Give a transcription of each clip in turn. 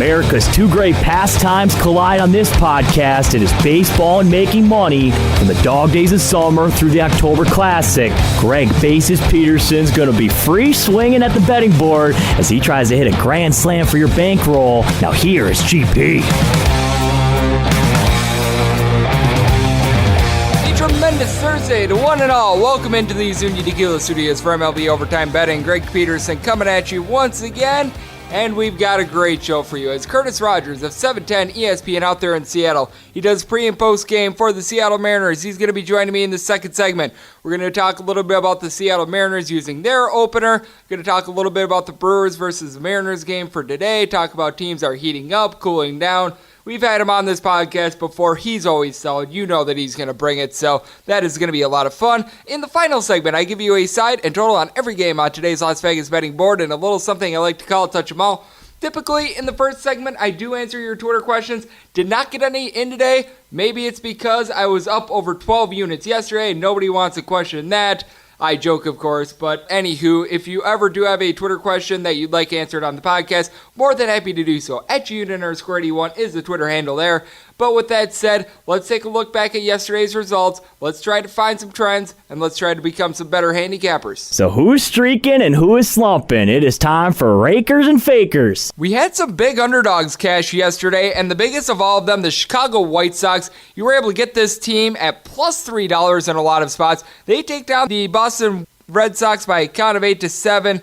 America's two great pastimes collide on this podcast. It is baseball and making money from the dog days of summer through the October Classic. Greg Bases Peterson's going to be free swinging at the betting board as he tries to hit a grand slam for your bankroll. Now here is GP. Tremendous Thursday to one and all. Welcome into the Zuni Tequila Studios for MLB Overtime Betting. Greg Peterson coming at you once again, and we've got a great show for you. It's Curtis Rogers of 710 ESPN out there in Seattle. He does pre and post game for the Seattle Mariners. He's going to be joining me in the second segment. We're going to talk a little bit about the Seattle Mariners using their opener. We're going to talk a little bit about the Brewers versus the Mariners game for today. Talk about teams are heating up, cooling down. We've had him on this podcast before. He's always solid. You know that he's going to bring it, so that is going to be a lot of fun. In the final segment, I give you a side and total on every game on today's Las Vegas betting board and a little something I like to call Touch 'em All. Typically, in the first segment, I do answer your Twitter questions. Did not get any in today. Maybe it's because I was up over 12 units yesterday and nobody wants to question that. I joke, of course, but anywho, if you ever do have a Twitter question that you'd like answered on the podcast, more than happy to do so. @unit_81 is the Twitter handle there. But with that said, let's take a look back at yesterday's results. Let's try to find some trends, and let's try to become some better handicappers. So who's streaking and who is slumping? It is time for Rakers and Fakers. We had some big underdogs cash yesterday, and the biggest of all of them, the Chicago White Sox. You were able to get this team at plus $3 in a lot of spots. They take down the Boston Red Sox by a count of 8-7.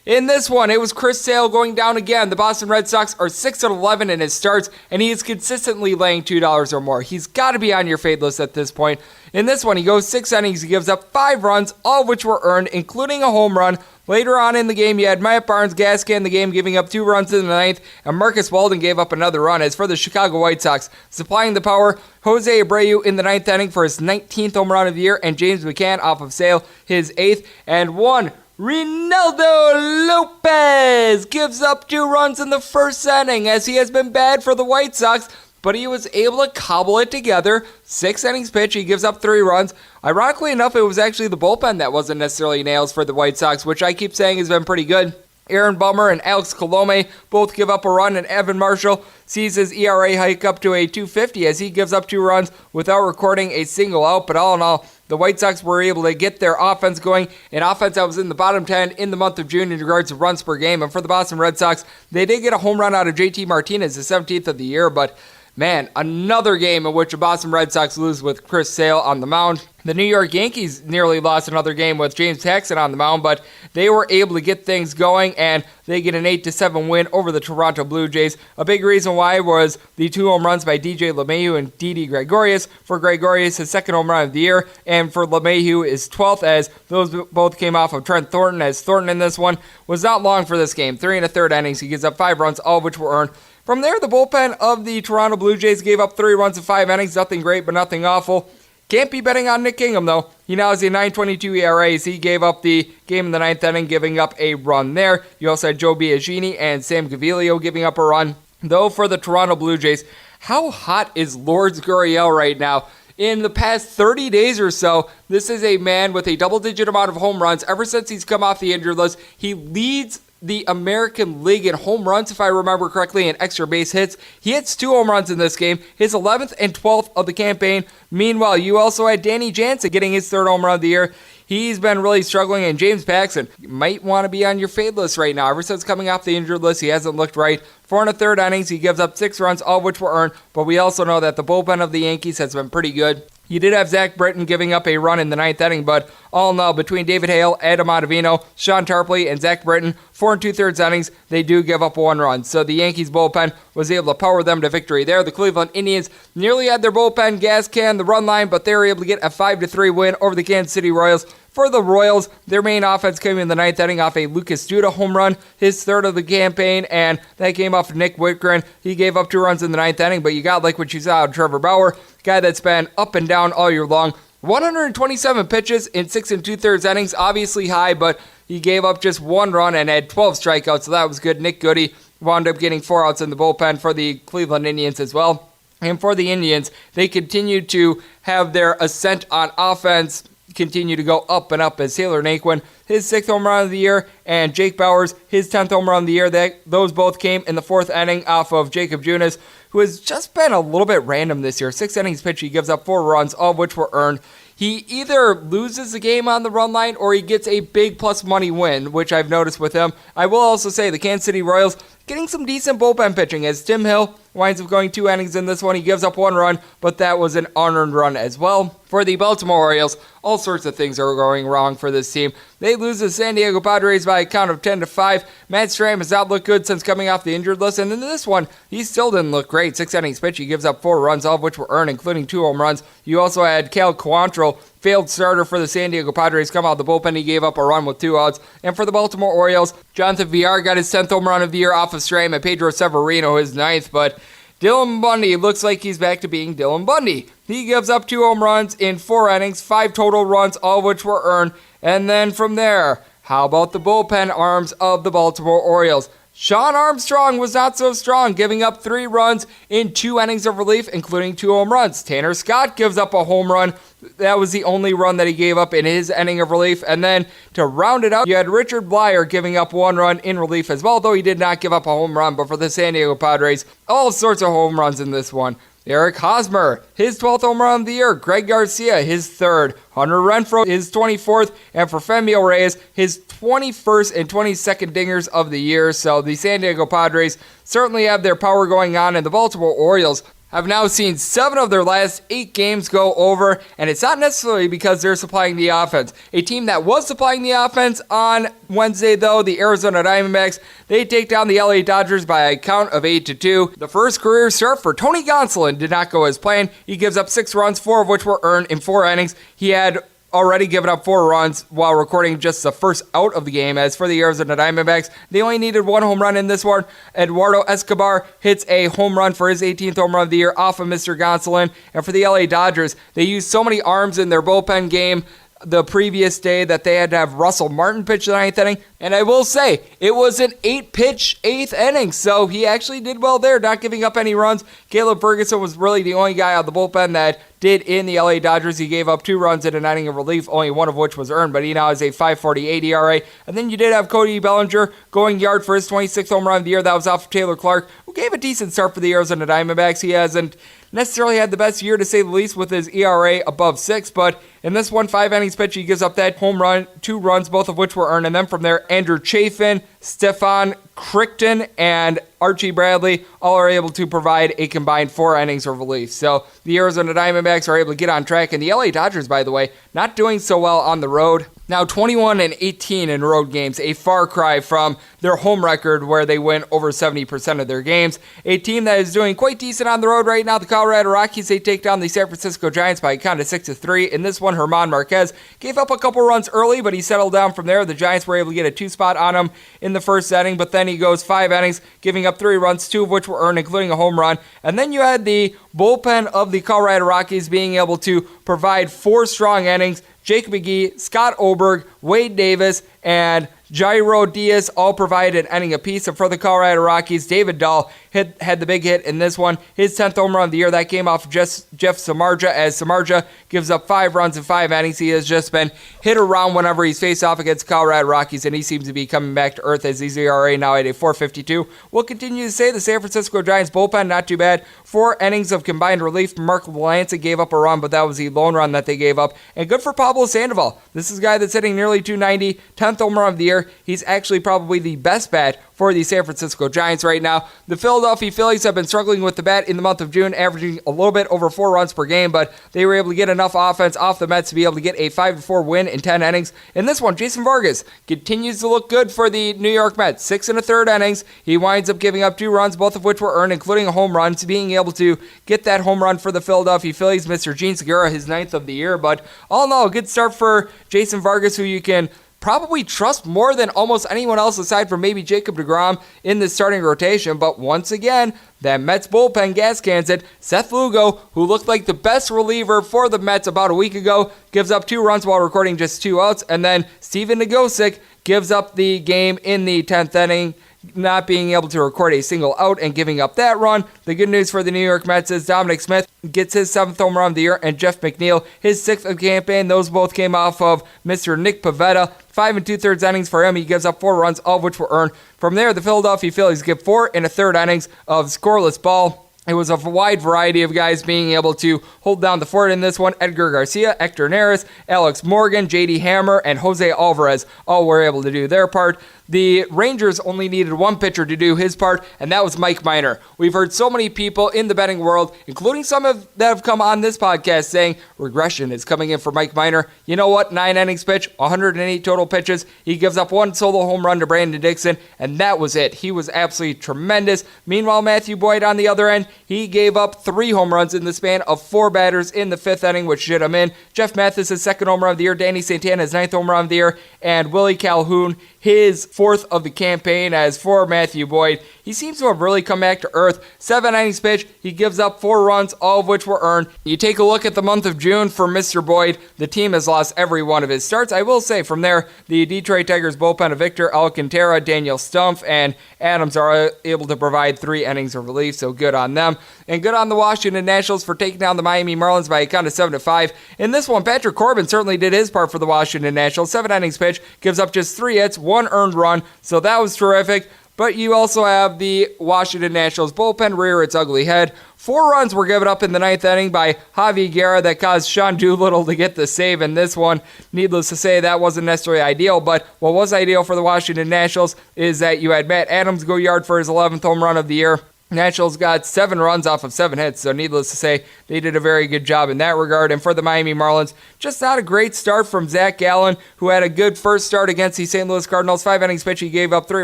In this one, it was Chris Sale going down again. The Boston Red Sox are 6-11 in his starts, and he is consistently laying $2 or more. He's got to be on your fade list at this point. In this one, he goes 6 innings. He gives up 5 runs, all of which were earned, including a home run. Later on in the game, you had Matt Barnes gas can the game, giving up 2 runs in the ninth, and Marcus Walden gave up another run. As for the Chicago White Sox, supplying the power, Jose Abreu in the ninth inning for his 19th home run of the year, and James McCann off of Sale, his 8th, and 1. Ronaldo Lopez gives up 2 runs in the first inning as he has been bad for the White Sox, but he was able to cobble it together. 6 innings pitch, he gives up 3 runs. Ironically enough, it was actually the bullpen that wasn't necessarily nails for the White Sox, which I keep saying has been pretty good. Aaron Bummer and Alex Colome both give up a run, and Evan Marshall sees his ERA hike up to a 2.50 as he gives up 2 runs without recording a single out. But all in all, the White Sox were able to get their offense going, an offense that was in the bottom 10 in the month of June in regards to runs per game. And for the Boston Red Sox, they did get a home run out of JT Martinez, the 17th of the year, but man, another game in which the Boston Red Sox lose with Chris Sale on the mound. The New York Yankees nearly lost another game with James Paxton on the mound, but they were able to get things going, and they get an 8-7 win over the Toronto Blue Jays. A big reason why was the 2 home runs by DJ LeMahieu and Didi Gregorius. For Gregorius, his 2nd home run of the year, and for LeMahieu, his 12th, as those both came off of Trent Thornton, as Thornton in this one was not long for this game. 3 1/3 innings, he gives up 5 runs, all of which were earned. From there, the bullpen of the Toronto Blue Jays gave up 3 runs in 5 innings. Nothing great, but nothing awful. Can't be betting on Nick Kingham, though. He now has a 9.22 ERA. He gave up the game in the 9th inning, giving up a run there. You also had Joe Biagini and Sam Gaviglio giving up a run. Though for the Toronto Blue Jays, how hot is Lourdes Gurriel right now? In the past 30 days or so, this is a man with a double-digit amount of home runs. Ever since he's come off the injured list, he leads the American League in home runs, if I remember correctly, and extra base hits. He hits 2 home runs in this game, his 11th and 12th of the campaign. Meanwhile, you also had Danny Jansen getting his 3rd home run of the year. He's been really struggling, and James Paxton might want to be on your fade list right now. Ever since coming off the injured list, he hasn't looked right. 4 1/3 innings, he gives up 6 runs, all of which were earned, but we also know that the bullpen of the Yankees has been pretty good. You did have Zach Britton giving up a run in the 9th inning, but all in all, between David Hale, Adam Ottavino, Sean Tarpley, and Zach Britton, 4 2/3 innings, they do give up 1 run. So the Yankees bullpen was able to power them to victory there. The Cleveland Indians nearly had their bullpen gas can the run line, but they were able to get a 5-3 win over the Kansas City Royals. For the Royals, their main offense came in the 9th inning off a Lucas Duda home run, his 3rd of the campaign, and that came off of Nick Whitgren. He gave up 2 runs in the 9th inning, but you got like what you saw of Trevor Bauer, guy that's been up and down all year long. 127 pitches in 6 2/3 innings, obviously high, but he gave up just 1 run and had 12 strikeouts, so that was good. Nick Goody wound up getting 4 outs in the bullpen for the Cleveland Indians as well. And for the Indians, they continued to have their ascent on offense continue to go up and up as Taylor Naquin, his 6th home run of the year, and Jake Bauers, his 10th home run of the year. Those both came in the 4th inning off of Jacob Junis, who has just been a little bit random this year. 6 innings pitched, he gives up 4 runs, all of which were earned. He either loses the game on the run line or he gets a big plus money win, which I've noticed with him. I will also say the Kansas City Royals getting some decent bullpen pitching as Tim Hill winds up going 2 innings in this one. He gives up 1 run, but that was an unearned run as well. For the Baltimore Orioles, all sorts of things are going wrong for this team. They lose to the San Diego Padres by a count of 10-5. Matt Strahm has not looked good since coming off the injured list, and in this one, he still didn't look great. 6 innings pitched, he gives up 4 runs, all of which were earned, including 2 home runs. You also had Cal Quantrill, failed starter for the San Diego Padres, come out of the bullpen. He gave up a run with 2 outs. And for the Baltimore Orioles, Jonathan Villar got his 10th home run of the year off of Strahm, and Pedro Severino his 9th, but Dylan Bundy looks like he's back to being Dylan Bundy. He gives up 2 home runs in 4 innings, 5 total runs, all of which were earned. And then from there, how about the bullpen arms of the Baltimore Orioles? Sean Armstrong was not so strong, giving up 3 runs in 2 innings of relief, including 2 home runs. Tanner Scott gives up a home run. That was the only run that he gave up in his inning of relief. And then to round it out, you had Richard Blyer giving up 1 run in relief as well, though he did not give up a home run. But for the San Diego Padres, all sorts of home runs in this one. Eric Hosmer, his 12th home run of the year. Greg Garcia, his 3rd. Hunter Renfroe, his 24th. And for Femio Reyes, his 21st and 22nd dingers of the year. So the San Diego Padres certainly have their power going on, and the Baltimore Orioles have now seen 7 of their last 8 games go over, and it's not necessarily because they're supplying the offense. A team that was supplying the offense on Wednesday, though, the Arizona Diamondbacks, they take down the LA Dodgers by a count of 8-2. The first career start for Tony Gonsolin did not go as planned. He gives up 6 runs, 4 of which were earned in 4 innings. He had already given up 4 runs while recording just the first out of the game. As for the Arizona Diamondbacks, they only needed 1 home run in this one. Eduardo Escobar hits a home run for his 18th home run of the year off of Mr. Gonsolin. And for the LA Dodgers, they used so many arms in their bullpen game the previous day that they had to have Russell Martin pitch the 9th inning. And I will say, it was an 8-pitch 8th inning, so he actually did well there, not giving up any runs. Caleb Ferguson was really the only guy out of the bullpen that did in the LA Dodgers. He gave up 2 runs in an inning of relief, only 1 of which was earned, but he now has a 5.48 ERA. And then you did have Cody Bellinger going yard for his 26th home run of the year. That was off of Taylor Clark, who gave a decent start for the Arizona Diamondbacks. He hasn't necessarily had the best year, to say the least, with his ERA above 6, but in this one, 5 innings pitch, he gives up that home run, 2 runs, both of which were earned. And then from there, Andrew Chafin, Stefan Crichton, and Archie Bradley all are able to provide a combined 4 innings of relief. So the Arizona Diamondbacks are able to get on track. And the LA Dodgers, by the way, not doing so well on the road. Now 21-18 in road games, a far cry from their home record where they win over 70% of their games. A team that is doing quite decent on the road right now, the Colorado Rockies, they take down the San Francisco Giants by a count of 6-3. In this one, German Marquez gave up a couple runs early, but he settled down from there. The Giants were able to get a 2-spot on him in the first inning, but then he goes 5 innings, giving up 3 runs, 2 of which were earned, including a home run. And then you had the bullpen of the Colorado Rockies being able to provide 4 strong innings. Jake McGee, Scott Oberg, Wade Davis, and Jairo Diaz all provided an inning apiece. And for the Colorado Rockies, David Dahl had the big hit in this one. His 10th home run of the year, that came off Jeff Samardzija, as Samardzija gives up 5 runs in 5 innings. He has just been hit around whenever he's faced off against the Colorado Rockies, and he seems to be coming back to earth as his ERA now at a 4.52. We'll continue to say the San Francisco Giants bullpen, not too bad. 4 innings of combined relief. Mark Melancon gave up a run, but that was the lone run that they gave up. And good for Pablo Sandoval. This is a guy that's hitting nearly 290, 10th home run of the year. He's actually probably the best bat for the San Francisco Giants right now. The Philadelphia Phillies have been struggling with the bat in the month of June, averaging a little bit over 4 runs per game, but they were able to get enough offense off the Mets to be able to get a 5-4 win in 10 innings. In this one, Jason Vargas continues to look good for the New York Mets. 6 1/3 innings. He winds up giving up 2 runs, both of which were earned, including a home run, to being able to get that home run for the Philadelphia Phillies. Mr. Gene Segura, his 9th of the year, but all in all, a good start for Jason Vargas, who you can probably trust more than almost anyone else aside from maybe Jacob deGrom in the starting rotation. But once again, that Mets bullpen gas cans it. Seth Lugo, who looked like the best reliever for the Mets about a week ago, gives up 2 runs while recording just 2 outs. And then Steven Nagosic gives up the game in the 10th inning. not being able to record a single out and giving up that run. The good news for the New York Mets is Dominic Smith gets his 7th home run of the year, and Jeff McNeil his 6th of the campaign. Those both came off of Mr. Nick Pivetta. 5 2/3 innings for him. He gives up 4 runs, all of which were earned. From there, the Philadelphia Phillies get 4 1/3 innings of scoreless ball. It was a wide variety of guys being able to hold down the fort in this one. Edgar Garcia, Hector Neris, Alex Morgan, J.D. Hammer, and Jose Alvarez all were able to do their part. The Rangers only needed one pitcher to do his part, and that was Mike Minor. We've heard so many people in the betting world, including some that have come on this podcast, saying regression is coming in for Mike Minor. You know what? 9 innings pitch, 108 total pitches. He gives up 1 solo home run to Brandon Dixon, and that was it. He was absolutely tremendous. Meanwhile, Matthew Boyd on the other end, he gave up 3 home runs in the span of 4 batters in the 5th inning, which should him in. Jeff Mathis, his 2nd home run of the year. Danny Santana, his 9th home run of the year. And Willie Calhoun, his 4th of the campaign. As for Matthew Boyd, he seems to have really come back to earth. 7 innings pitch, he gives up 4 runs, all of which were earned. You take a look at the month of June for Mr. Boyd, the team has lost every one of his starts. I will say from there, the Detroit Tigers bullpen of Victor Alcantara, Daniel Stumpf, and Adams are able to provide 3 innings of relief, so good on them. And good on the Washington Nationals for taking down the Miami Marlins by a count of 7-5. In this one, Patrick Corbin certainly did his part for the Washington Nationals. 7 innings pitch, gives up just 3 hits, 1 earned run, so that was terrific. But you also have the Washington Nationals bullpen rear its ugly head. 4 runs were given up in the 9th inning by Javi Guerra that caused Sean Doolittle to get the save in this one. Needless to say, that wasn't necessarily ideal, but what was ideal for the Washington Nationals is that you had Matt Adams go yard for his 11th home run of the year. Nationals got 7 runs off of 7 hits, so needless to say, they did a very good job in that regard. And for the Miami Marlins, just not a great start from Zach Gallen, who had a good first start against the St. Louis Cardinals. 5 innings pitch, he gave up 3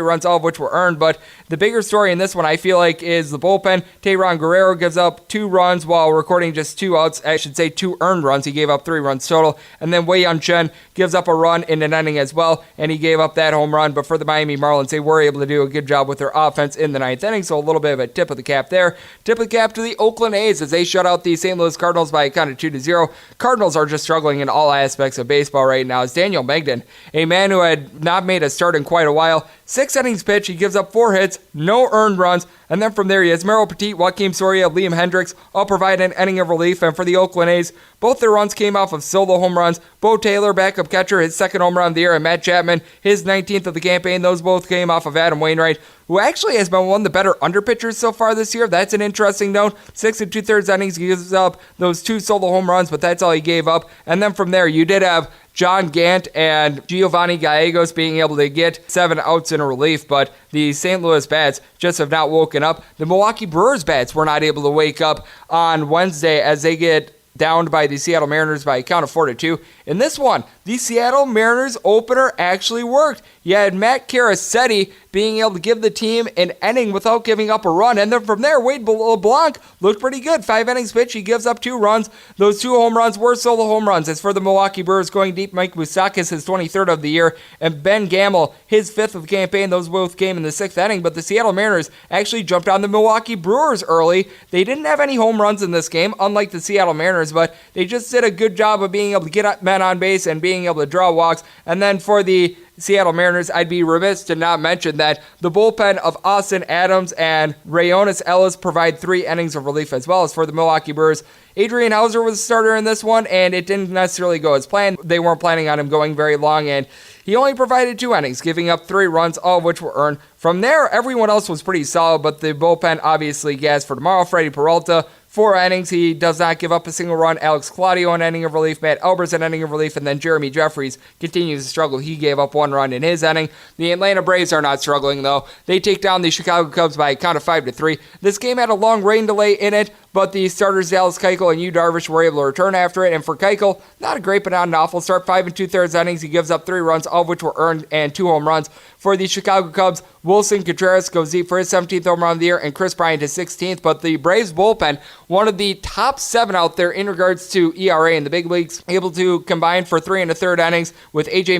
runs, all of which were earned. But the bigger story in this one, I feel like, is the bullpen. Tayron Guerrero gives up 2 runs while recording just 2 outs. I should say 2 earned runs. He gave up 3 runs total. And then Wei Yun Chen gives up a run in an inning as well, and he gave up that home run. But for the Miami Marlins, they were able to do a good job with their offense in the 9th inning, so a little bit of a tip of the cap there. Tip of the cap to the Oakland A's as they shut out the St. Louis Cardinals by a count of 2-0. Cardinals are just struggling in all aspects of baseball right now. As Daniel Magden, a man who had not made a start in quite a while, 6 innings pitch, he gives up 4 hits, no earned runs, and then from there he has Merrill Petit, Joaquin Soria, Liam Hendricks all provide an inning of relief. And for the Oakland A's, both their runs came off of solo home runs. Bo Taylor, backup catcher, his 2nd home run of the year, and Matt Chapman, his 19th of the campaign. Those both came off of Adam Wainwright, who actually has been one of the better underpitchers so far this year. That's an interesting note. 6 2/3 innings, he gives up those 2 solo home runs, but that's all he gave up. And then from there, you did have John Gant and Giovanni Gallegos being able to get 7 outs in a relief, but the St. Louis bats just have not woken up. The Milwaukee Brewers bats were not able to wake up on Wednesday as they get downed by the Seattle Mariners by a count of 4-2. In this one, the Seattle Mariners opener actually worked. You had Matt Caracetti being able to give the team an inning without giving up a run. And then from there, Wade LeBlanc looked pretty good. 5 innings pitch, he gives up 2 runs. Those 2 home runs were solo home runs. As for the Milwaukee Brewers going deep, Mike Moustakas, his 23rd of the year, and Ben Gamel, his 5th of the campaign. Those both came in the 6th inning, but the Seattle Mariners actually jumped on the Milwaukee Brewers early. They didn't have any home runs in this game, unlike the Seattle Mariners, but they just did a good job of being able to get men on base and being able to draw walks. And then for the Seattle Mariners, I'd be remiss to not mention that the bullpen of Austin Adams and Rayonis Ellis provide 3 innings of relief as well. As for the Milwaukee Brewers, Adrian Hauser was the starter in this one, and it didn't necessarily go as planned. They weren't planning on him going very long, and he only provided 2 innings, giving up 3 runs, all of which were earned. From there, everyone else was pretty solid, but the bullpen obviously gassed for tomorrow. Freddie Peralta, 4 innings. He does not give up a single run. Alex Claudio, an inning of relief. Matt Albers, an inning of relief. And then Jeremy Jeffries continues to struggle. He gave up 1 run in his inning. The Atlanta Braves are not struggling, though. They take down the Chicago Cubs by a count of 5-3. This game had a long rain delay in it, but the starters Dallas Keuchel and Yu Darvish were able to return after it. And for Keuchel, not a great but not an awful start. 5 2/3 innings. He gives up 3 runs, all of which were earned, and 2 home runs. For the Chicago Cubs, Wilson Contreras goes deep for his 17th home run of the year, and Chris Bryant his 16th. But the Braves bullpen, one of the top 7 out there in regards to ERA in the big leagues, able to combine for 3 1/3 innings with AJ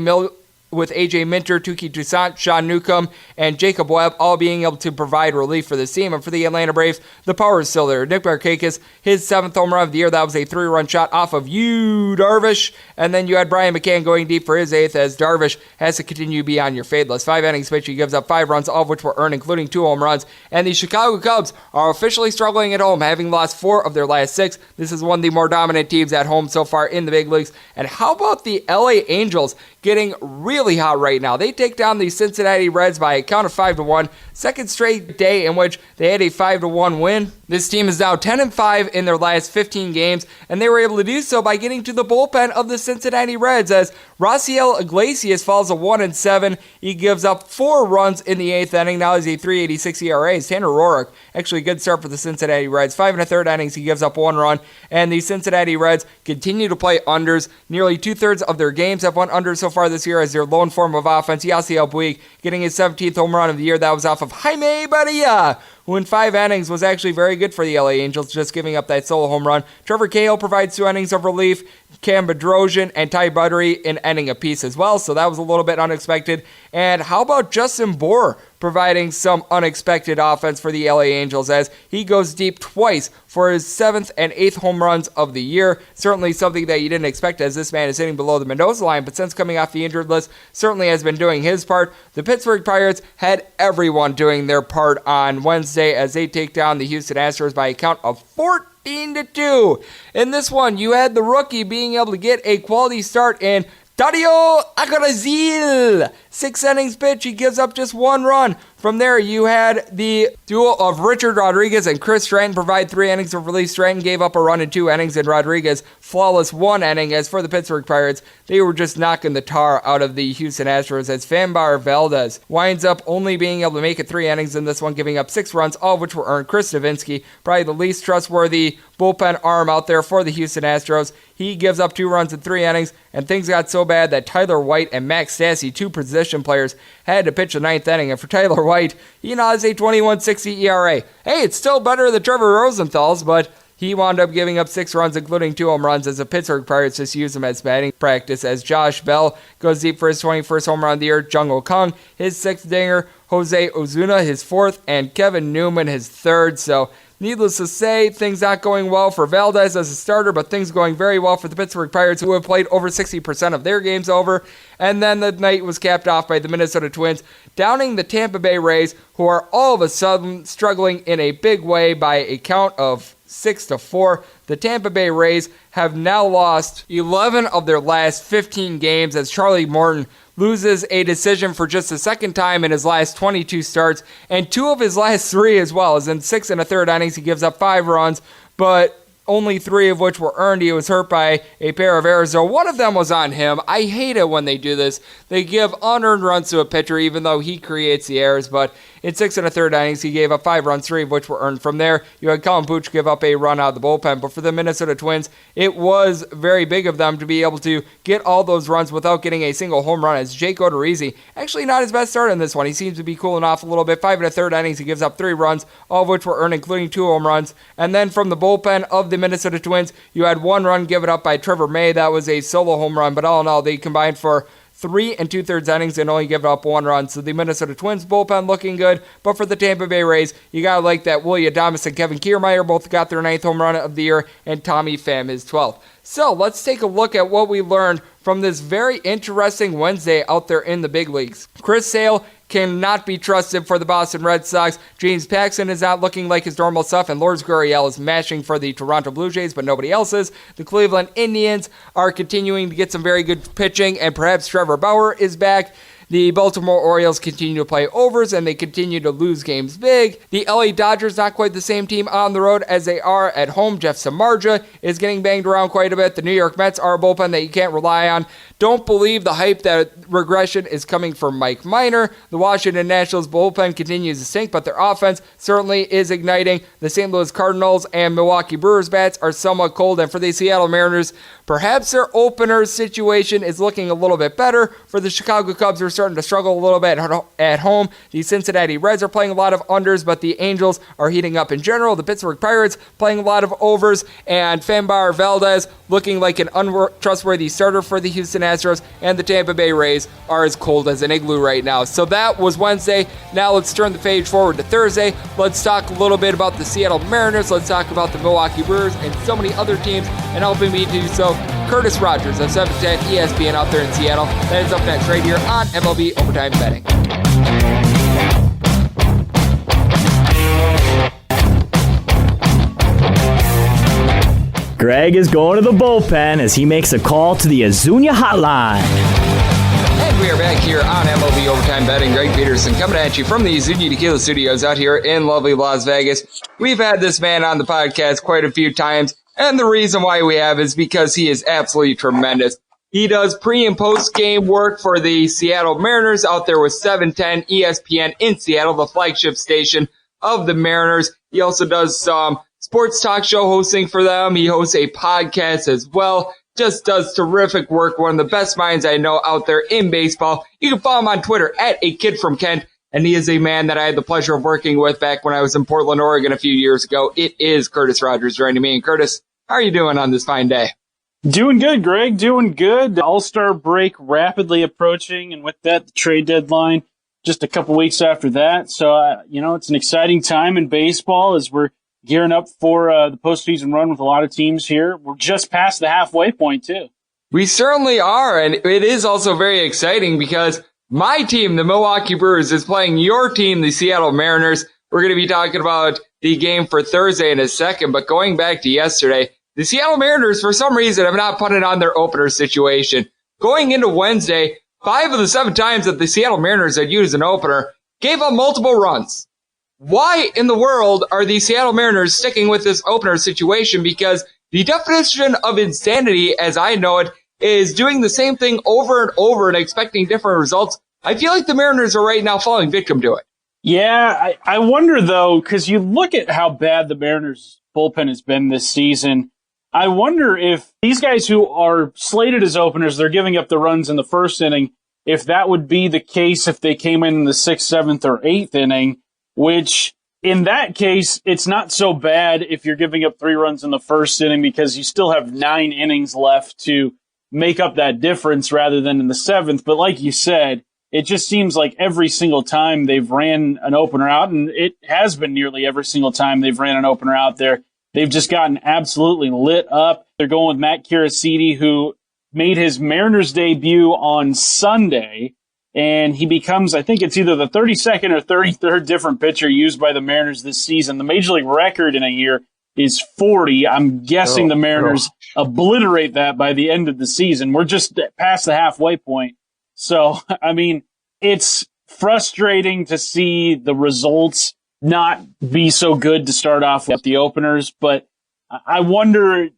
with A.J. Minter, Tuki Toussaint, Sean Newcomb, and Jacob Webb all being able to provide relief for this team. And for the Atlanta Braves, the power is still there. Nick Markakis, his 7th home run of the year, that was a 3-run shot off of Darvish. And then you had Brian McCann going deep for his 8th, as Darvish has to continue to be on your fade list. 5 innings pitched, he gives up 5 runs, all of which were earned, including 2 home runs. And the Chicago Cubs are officially struggling at home, having lost 4 of their last 6. This is one of the more dominant teams at home so far in the big leagues. And how about the LA Angels getting really hot right now? They take down the Cincinnati Reds by a count of 5-1. Second straight day in which they had a 5-1 win. This team is now 10-5 in their last 15 games, and they were able to do so by getting to the bullpen of the Cincinnati Reds, as Raciel Iglesias falls to 1-7. He gives up 4 runs in the 8th inning. Now he's a 3.86 ERA. Tanner Roark, actually a good start for the Cincinnati Reds. 5 1/3 innings, he gives up 1 run, and the Cincinnati Reds continue to play unders. Nearly 2/3 of their games have won under so far this year as their lone form of offense. Yasiel Puig getting his 17th home run of the year. That was off of Jaime Barria, who in 5 innings was actually very good for the LA Angels, just giving up that solo home run. Trevor Cahill provides 2 innings of relief. Cam Bedrosian and Ty Buttery an inning apiece as well, so that was a little bit unexpected. And how about Justin Bour providing some unexpected offense for the LA Angels, as he goes deep twice for his 7th and 8th home runs of the year. Certainly something that you didn't expect, as this man is hitting below the Mendoza line, but since coming off the injured list, certainly has been doing his part. The Pittsburgh Pirates had everyone doing their part on Wednesday as they take down the Houston Astros by a count of 14-2. In this one, you had the rookie being able to get a quality start in Dario Agrazil. 6 innings pitch, he gives up just 1 run. From there, you had the duo of Richard Rodriguez and Chris Stratton provide 3 innings of relief. Stratton gave up a run in 2 innings, and Rodriguez flawless 1 inning. As for the Pittsburgh Pirates, they were just knocking the tar out of the Houston Astros, as Fambar Valdez winds up only being able to make it 3 innings in this one, giving up 6 runs, all of which were earned. Chris Nowitzki, probably the least trustworthy bullpen arm out there for the Houston Astros. He gives up 2 runs in 3 innings, and things got so bad that Tyler White and Max Stassi, 2 position players, had to pitch the 9th inning. And for Tyler White, he now has a 21.60 ERA. Hey, it's still better than Trevor Rosenthal's, but he wound up giving up 6 runs, including 2 home runs, as the Pittsburgh Pirates just use him as batting practice, as Josh Bell goes deep for his 21st home run of the year. Jung-Ho Kang, his 6th dinger. Jose Ozuna, his 4th. And Kevin Newman, his 3rd. So needless to say, things not going well for Valdez as a starter, but things going very well for the Pittsburgh Pirates, who have played over 60% of their games over. And then the night was capped off by the Minnesota Twins downing the Tampa Bay Rays, who are all of a sudden struggling in a big way by a count of 6-4. The Tampa Bay Rays have now lost 11 of their last 15 games, as Charlie Morton loses a decision for just the 2nd time in his last 22 starts, and 2 of his last 3 as well, as in 6 1/3 innings he gives up 5 runs, but only 3 of which were earned. He was hurt by a pair of errors, so one of them was on him. I hate it when they do this. They give unearned runs to a pitcher even though he creates the errors, but in 6 1/3 innings, he gave up 5 runs, 3 of which were earned. From there, you had Colin Pooch give up a run out of the bullpen. But for the Minnesota Twins, it was very big of them to be able to get all those runs without getting a single home run, as Jake Odorizzi, actually not his best start in this one. He seems to be cooling off a little bit. 5 1/3 innings, he gives up 3 runs, all of which were earned, including 2 home runs. And then from the bullpen of the Minnesota Twins, you had 1 run given up by Trevor May. That was a solo home run, but all in all, they combined for 3 2/3 innings and only give up 1 run. So the Minnesota Twins bullpen looking good. But for the Tampa Bay Rays, you got to like that Willie Adames and Kevin Kiermaier both got their 9th home run of the year, and Tommy Pham his 12th. So let's take a look at what we learned from this very interesting Wednesday out there in the big leagues. Chris Sale cannot be trusted for the Boston Red Sox. James Paxton is not looking like his normal stuff, and Lourdes Gurriel is mashing for the Toronto Blue Jays, but nobody else is. The Cleveland Indians are continuing to get some very good pitching, and perhaps Trevor Bauer is back. The Baltimore Orioles continue to play overs, and they continue to lose games big. The LA Dodgers, not quite the same team on the road as they are at home. Jeff Samardzija is getting banged around quite a bit. The New York Mets are a bullpen that you can't rely on. Don't believe the hype that regression is coming from Mike Minor. The Washington Nationals bullpen continues to sink, but their offense certainly is igniting. The St. Louis Cardinals and Milwaukee Brewers bats are somewhat cold, and for the Seattle Mariners, perhaps their opener situation is looking a little bit better. For the Chicago Cubs, they're starting to struggle a little bit at home. The Cincinnati Reds are playing a lot of unders, but the Angels are heating up in general. The Pittsburgh Pirates playing a lot of overs, and Fambar Valdez looking like an untrustworthy starter for the Houston Astros and the Tampa Bay Rays are as cold as an igloo right now. So that was Wednesday. Now let's turn the page forward to Thursday. Let's talk a little bit about the Seattle Mariners. Let's talk about the Milwaukee Brewers and so many other teams. And helping me do so, Curtis Rogers of 710 ESPN out there in Seattle. That is up next right here on MLB Overtime Betting. Greg is going to the bullpen as he makes a call to the Azuña hotline. And we are back here on MLB Overtime Betting. Greg Peterson coming at you from the Azuña Tequila Studios out here in lovely Las Vegas. We've had this man on the podcast quite a few times, and the reason why we have is because he is absolutely tremendous. He does pre- and post-game work for the Seattle Mariners out there with 710 ESPN in Seattle, the flagship station of the Mariners. He also does some sports talk show hosting for them. He hosts a podcast as well. Just does terrific work. One of the best minds I know out there in baseball. You can follow him on Twitter at @AKidFromKent. And he is a man that I had the pleasure of working with back when I was in Portland, Oregon a few years ago. It is Curtis Rogers joining me. And Curtis, how are you doing on this fine day? Doing good, Greg. Doing good. All-Star break rapidly approaching. And with that, the trade deadline just a couple weeks after that. So, it's an exciting time in baseball as we're gearing up for the postseason run with a lot of teams here. We're just past the halfway point, too. We certainly are, and it is also very exciting because my team, the Milwaukee Brewers, is playing your team, the Seattle Mariners. We're going to be talking about the game for Thursday in a second, but going back to yesterday, the Seattle Mariners, for some reason, have not put it on their opener situation. Going into Wednesday, 5 of the 7 times that the Seattle Mariners had used an opener gave up multiple runs. Why in the world are the Seattle Mariners sticking with this opener situation? Because the definition of insanity, as I know it, is doing the same thing over and over and expecting different results. I feel like the Mariners are right now falling victim to it. Yeah, I wonder, though, because you look at how bad the Mariners bullpen has been this season. I wonder if these guys who are slated as openers, they're giving up the runs in the first inning, if that would be the case if they came in the 6th, 7th, or 8th inning. Which, in that case, it's not so bad if you're giving up 3 runs in the first inning because you still have 9 innings left to make up that difference rather than in the 7th. But like you said, it just seems like every single time they've ran an opener out, and it has been nearly every single time they've ran an opener out there, they've just gotten absolutely lit up. They're going with Matt Kiricidi, who made his Mariners debut on Sunday. And he becomes, I think it's either the 32nd or 33rd different pitcher used by the Mariners this season. The Major League record in a year is 40. I'm guessing the Mariners obliterate that by the end of the season. We're just past the halfway point. So, I mean, it's frustrating to see the results not be so good to start off with the openers. But I wonder,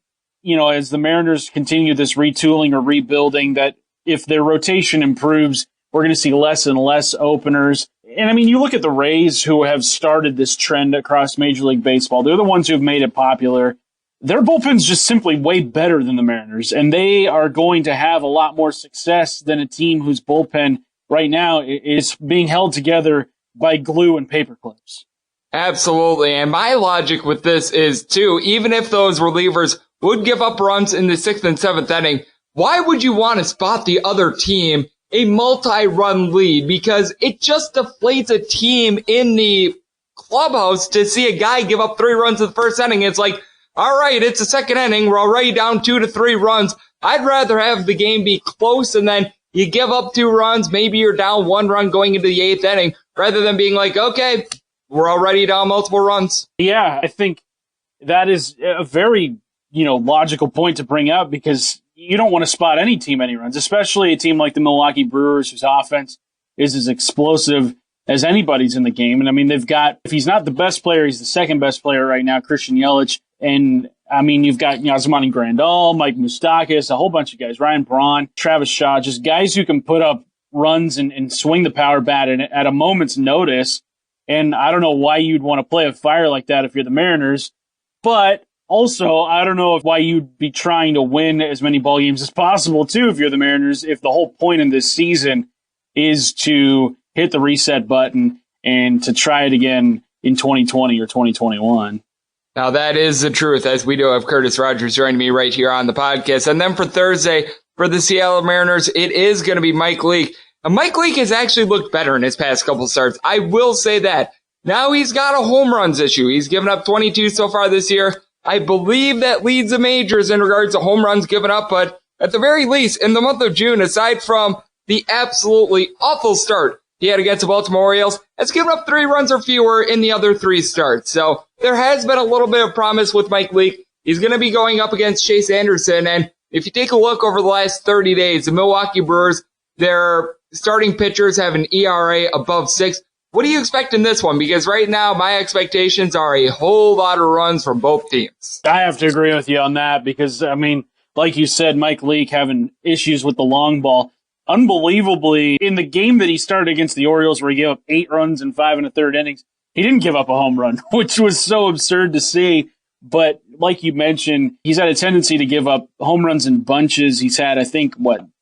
as the Mariners continue this retooling or rebuilding, that if their rotation improves, we're going to see less and less openers. And I mean, you look at the Rays who have started this trend across Major League Baseball. They're the ones who have made it popular. Their bullpen's just simply way better than the Mariners, and they are going to have a lot more success than a team whose bullpen right now is being held together by glue and paper clips. Absolutely. And my logic with this is, too, even if those relievers would give up runs in the 6th and 7th inning, why would you want to spot the other team a multi-run lead? Because it just deflates a team in the clubhouse to see a guy give up 3 runs in the first inning. It's like, all right, it's the second inning. We're already down 2 to 3 runs. I'd rather have the game be close and then you give up 2 runs. Maybe you're down 1 run going into the 8th inning rather than being like, okay, we're already down multiple runs. Yeah, I think that is a very, logical point to bring up because you don't want to spot any team any runs, especially a team like the Milwaukee Brewers whose offense is as explosive as anybody's in the game. And I mean, they've got, if he's not the best player, he's the second best player right now, Christian Yelich. And I mean, you've got Yasmani Grandal, Mike Moustakas, a whole bunch of guys, Ryan Braun, Travis Shaw, just guys who can put up runs and swing the power bat at a moment's notice. And I don't know why you'd want to play a fire like that if you're the Mariners. But also, I don't know why you'd be trying to win as many ball games as possible, too, if you're the Mariners, if the whole point in this season is to hit the reset button and to try it again in 2020 or 2021. Now, that is the truth, as we do have Curtis Rogers joining me right here on the podcast. And then for Thursday, for the Seattle Mariners, it is going to be Mike Leake. And Mike Leake has actually looked better in his past couple starts. I will say that. Now he's got a home runs issue. He's given up 22 so far this year. I believe that leads the majors in regards to home runs given up, but at the very least, in the month of June, aside from the absolutely awful start he had against the Baltimore Orioles, has given up 3 runs or fewer in the other 3 starts. So there has been a little bit of promise with Mike Leake. He's going to be going up against Chase Anderson, and if you take a look over the last 30 days, the Milwaukee Brewers, their starting pitchers have an ERA above 6. What do you expect in this one? Because right now, my expectations are a whole lot of runs from both teams. I have to agree with you on that because, I mean, like you said, Mike Leake having issues with the long ball. Unbelievably, in the game that he started against the Orioles where he gave up 8 runs in 5 1/3 innings, he didn't give up a home run, which was so absurd to see. But like you mentioned, he's had a tendency to give up home runs in bunches. He's had, I think,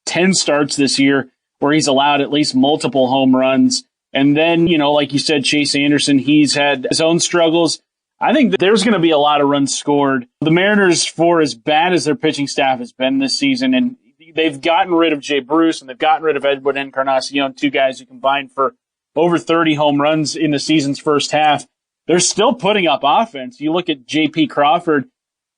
10 starts this year where he's allowed at least multiple home runs. And then, like you said, Chase Anderson, he's had his own struggles. I think that there's going to be a lot of runs scored. The Mariners, for as bad as their pitching staff has been this season, and they've gotten rid of Jay Bruce and they've gotten rid of Edwin Encarnacion, 2 guys who combined for over 30 home runs in the season's first half. They're still putting up offense. You look at J.P. Crawford,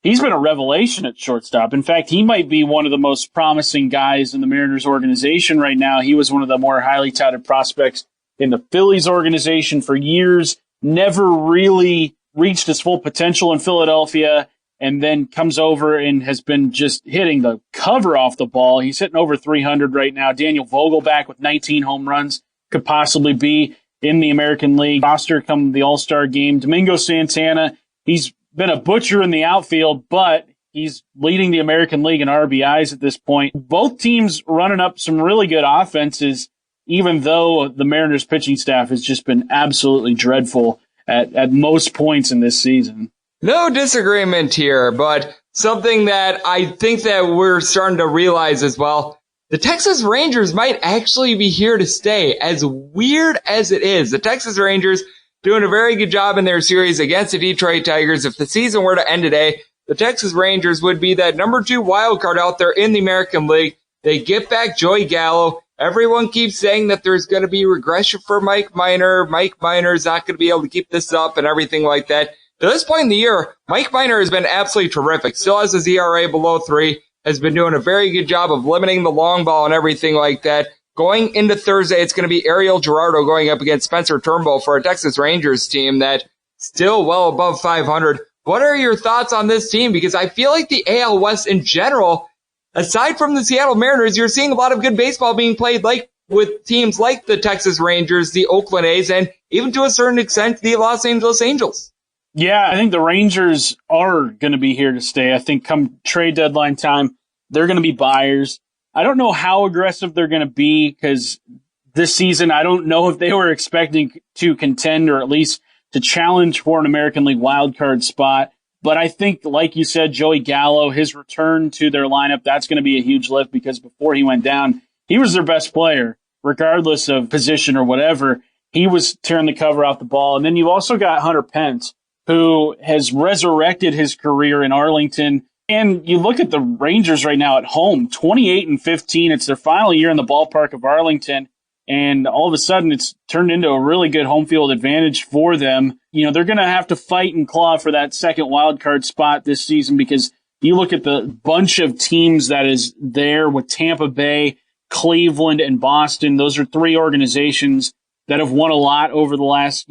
he's been a revelation at shortstop. In fact, he might be one of the most promising guys in the Mariners organization right now. He was one of the more highly touted prospects in the Phillies organization for years, never really reached his full potential in Philadelphia, and then comes over and has been just hitting the cover off the ball. He's hitting over 300 right now. Daniel Vogelback with 19 home runs could possibly be in the American League roster come the All-Star game. Domingo Santana, he's been a butcher in the outfield, but he's leading the American League in RBIs at this point. Both teams running up some really good offenses, even though the Mariners pitching staff has just been absolutely dreadful at most points in this season. No disagreement here, but something that I think that we're starting to realize as well, the Texas Rangers might actually be here to stay. As weird as it is, the Texas Rangers doing a very good job in their series against the Detroit Tigers. If the season were to end today, the Texas Rangers would be that number 2 wild card out there in the American League. They get back Joey Gallo. Everyone keeps saying that there's going to be regression for Mike Minor. Mike Minor's not going to be able to keep this up and everything like that. To this point in the year, Mike Minor has been absolutely terrific. Still has his ERA below 3. Has been doing a very good job of limiting the long ball and everything like that. Going into Thursday, it's going to be Ariel Gerardo going up against Spencer Turnbull for a Texas Rangers team that still well above 500. What are your thoughts on this team? Because I feel like the AL West in general, aside from the Seattle Mariners, you're seeing a lot of good baseball being played like with teams like the Texas Rangers, the Oakland A's, and even to a certain extent, the Los Angeles Angels. Yeah, I think the Rangers are going to be here to stay. I think come trade deadline time, they're going to be buyers. I don't know how aggressive they're going to be because this season, I don't know if they were expecting to contend or at least to challenge for an American League wildcard spot. But I think, like you said, Joey Gallo, his return to their lineup, that's going to be a huge lift because before he went down, he was their best player, regardless of position or whatever. He was tearing the cover off the ball. And then you've also got Hunter Pence, who has resurrected his career in Arlington. And you look at the Rangers right now at home, 28-15. It's their final year in the ballpark of Arlington. And all of a sudden, it's turned into a really good home field advantage for them. They're going to have to fight and claw for that second wild card spot this season because you look at the bunch of teams that is there with Tampa Bay, Cleveland, and Boston. Those are 3 organizations that have won a lot over the last,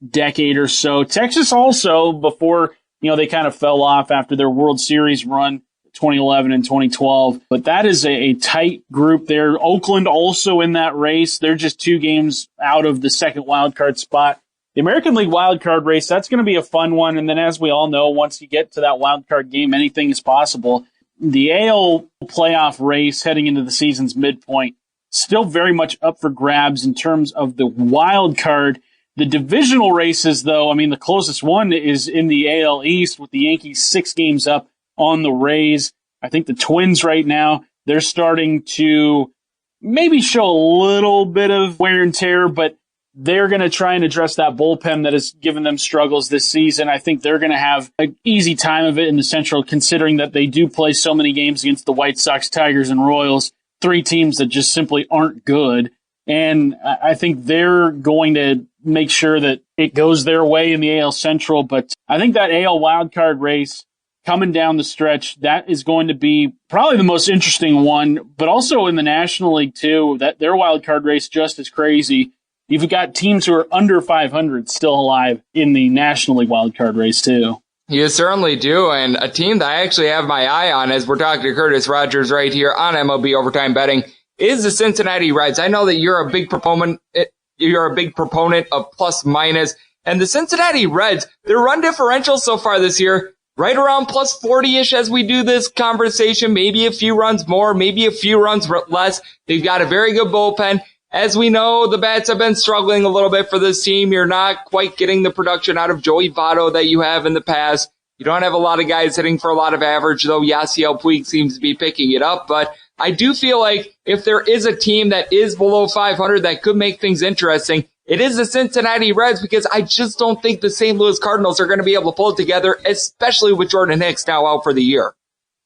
decade or so. Texas also, before, they kind of fell off after their World Series run, 2011 and 2012. But that is a tight group there. Oakland also in that race. They're just 2 games out of the second wild card spot. The American League wild card race, that's going to be a fun one. And then as we all know, once you get to that wild card game, anything is possible. The AL playoff race heading into the season's midpoint, still very much up for grabs in terms of the wild card. The divisional races, though, the closest one is in the AL East with the Yankees 6 games up on the Rays. I think the Twins right now, they're starting to maybe show a little bit of wear and tear, but they're going to try and address that bullpen that has given them struggles this season. I think they're going to have an easy time of it in the Central, considering that they do play so many games against the White Sox, Tigers, and Royals, three teams that just simply aren't good. And I think they're going to make sure that it goes their way in the AL Central. But I think that AL wildcard race coming down the stretch, that is going to be probably the most interesting one, but also in the National League too, that their wildcard race just as crazy. You've got teams who are under 500 still alive in the National League wildcard race too. You certainly do, and a team that I actually have my eye on, as we're talking to Curtis Rogers right here on MLB Overtime Betting, is the Cincinnati Reds. I know that you're a big proponent of plus minus, and the Cincinnati Reds, their run differential so far this year, right around plus 40-ish as we do this conversation, maybe a few runs more, maybe a few runs less. They've got a very good bullpen. As we know, the bats have been struggling a little bit for this team. You're not quite getting the production out of Joey Votto that you have in the past. You don't have a lot of guys hitting for a lot of average, though Yasiel Puig seems to be picking it up. But I do feel like if there is a team that is below 500 that could make things interesting, it is the Cincinnati Reds, because I just don't think the St. Louis Cardinals are going to be able to pull it together, especially with Jordan Hicks now out for the year.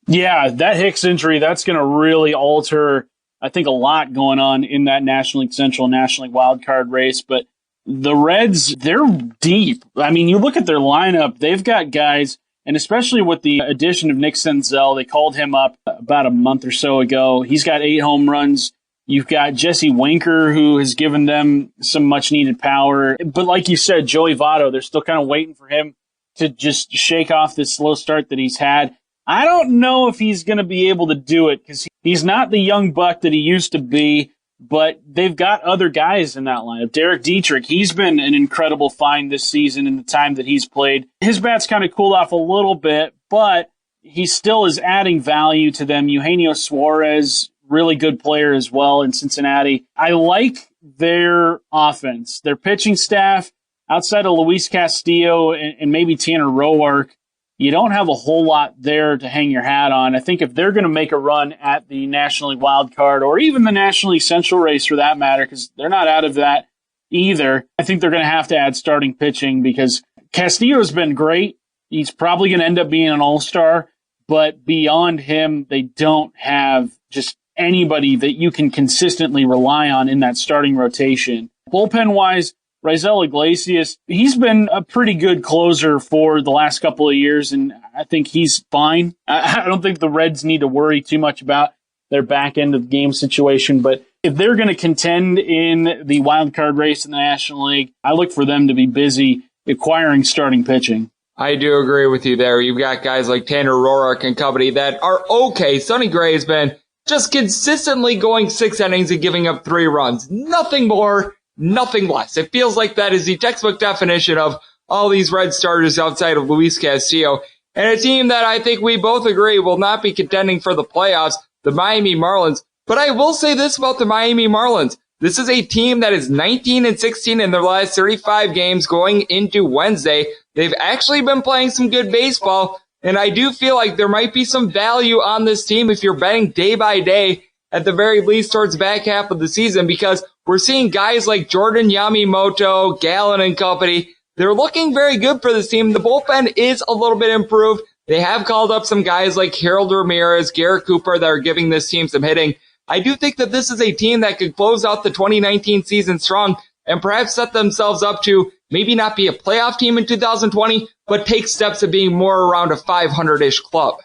Yeah, that Hicks injury, that's going to really alter, I think, a lot going on in that National League Central, National League wildcard race. But the Reds, they're deep. I mean, you look at their lineup, they've got guys, and especially with the addition of Nick Senzel, they called him up about a month or so ago. He's got 8 home runs. You've got Jesse Winker, who has given them some much-needed power. But like you said, Joey Votto, they're still kind of waiting for him to just shake off this slow start that he's had. I don't know if he's going to be able to do it, because he's not the young buck that he used to be, but they've got other guys in that lineup. Derek Dietrich, he's been an incredible find this season in the time that he's played. His bat's kind of cooled off a little bit, but he still is adding value to them. Eugenio Suarez, really good player as well in Cincinnati. I like their offense. Their pitching staff, outside of Luis Castillo and maybe Tanner Roark, you don't have a whole lot there to hang your hat on. I think if they're going to make a run at the National League wild card, or even the National League Central race for that matter, because they're not out of that either, I think they're going to have to add starting pitching, because Castillo's been great. He's probably going to end up being an all-star, but beyond him, they don't have just anybody that you can consistently rely on in that starting rotation. Bullpen-wise, Raisel Iglesias, he's been a pretty good closer for the last couple of years, and I think he's fine. I don't think the Reds need to worry too much about their back end of the game situation, but if they're going to contend in the wild card race in the National League, I look for them to be busy acquiring starting pitching. I do agree with you there. You've got guys like Tanner Roark and company that are okay. Sonny Gray has been just consistently going 6 innings and giving up 3 runs. Nothing more, nothing less. It feels like that is the textbook definition of all these Red starters outside of Luis Castillo. And a team that I think we both agree will not be contending for the playoffs, the Miami Marlins. But I will say this about the Miami Marlins. This is a team that is 19-16 in their last 35 games going into Wednesday. They've actually been playing some good baseball. And I do feel like there might be some value on this team if you're betting day by day, at the very least towards the back half of the season, because we're seeing guys like Jordan Yamamoto, Gallen and company. They're looking very good for this team. The bullpen is a little bit improved. They have called up some guys like Harold Ramirez, Garrett Cooper that are giving this team some hitting. I do think that this is a team that could close out the 2019 season strong and perhaps set themselves up to maybe not be a playoff team in 2020, but take steps to being more around a 500-ish club.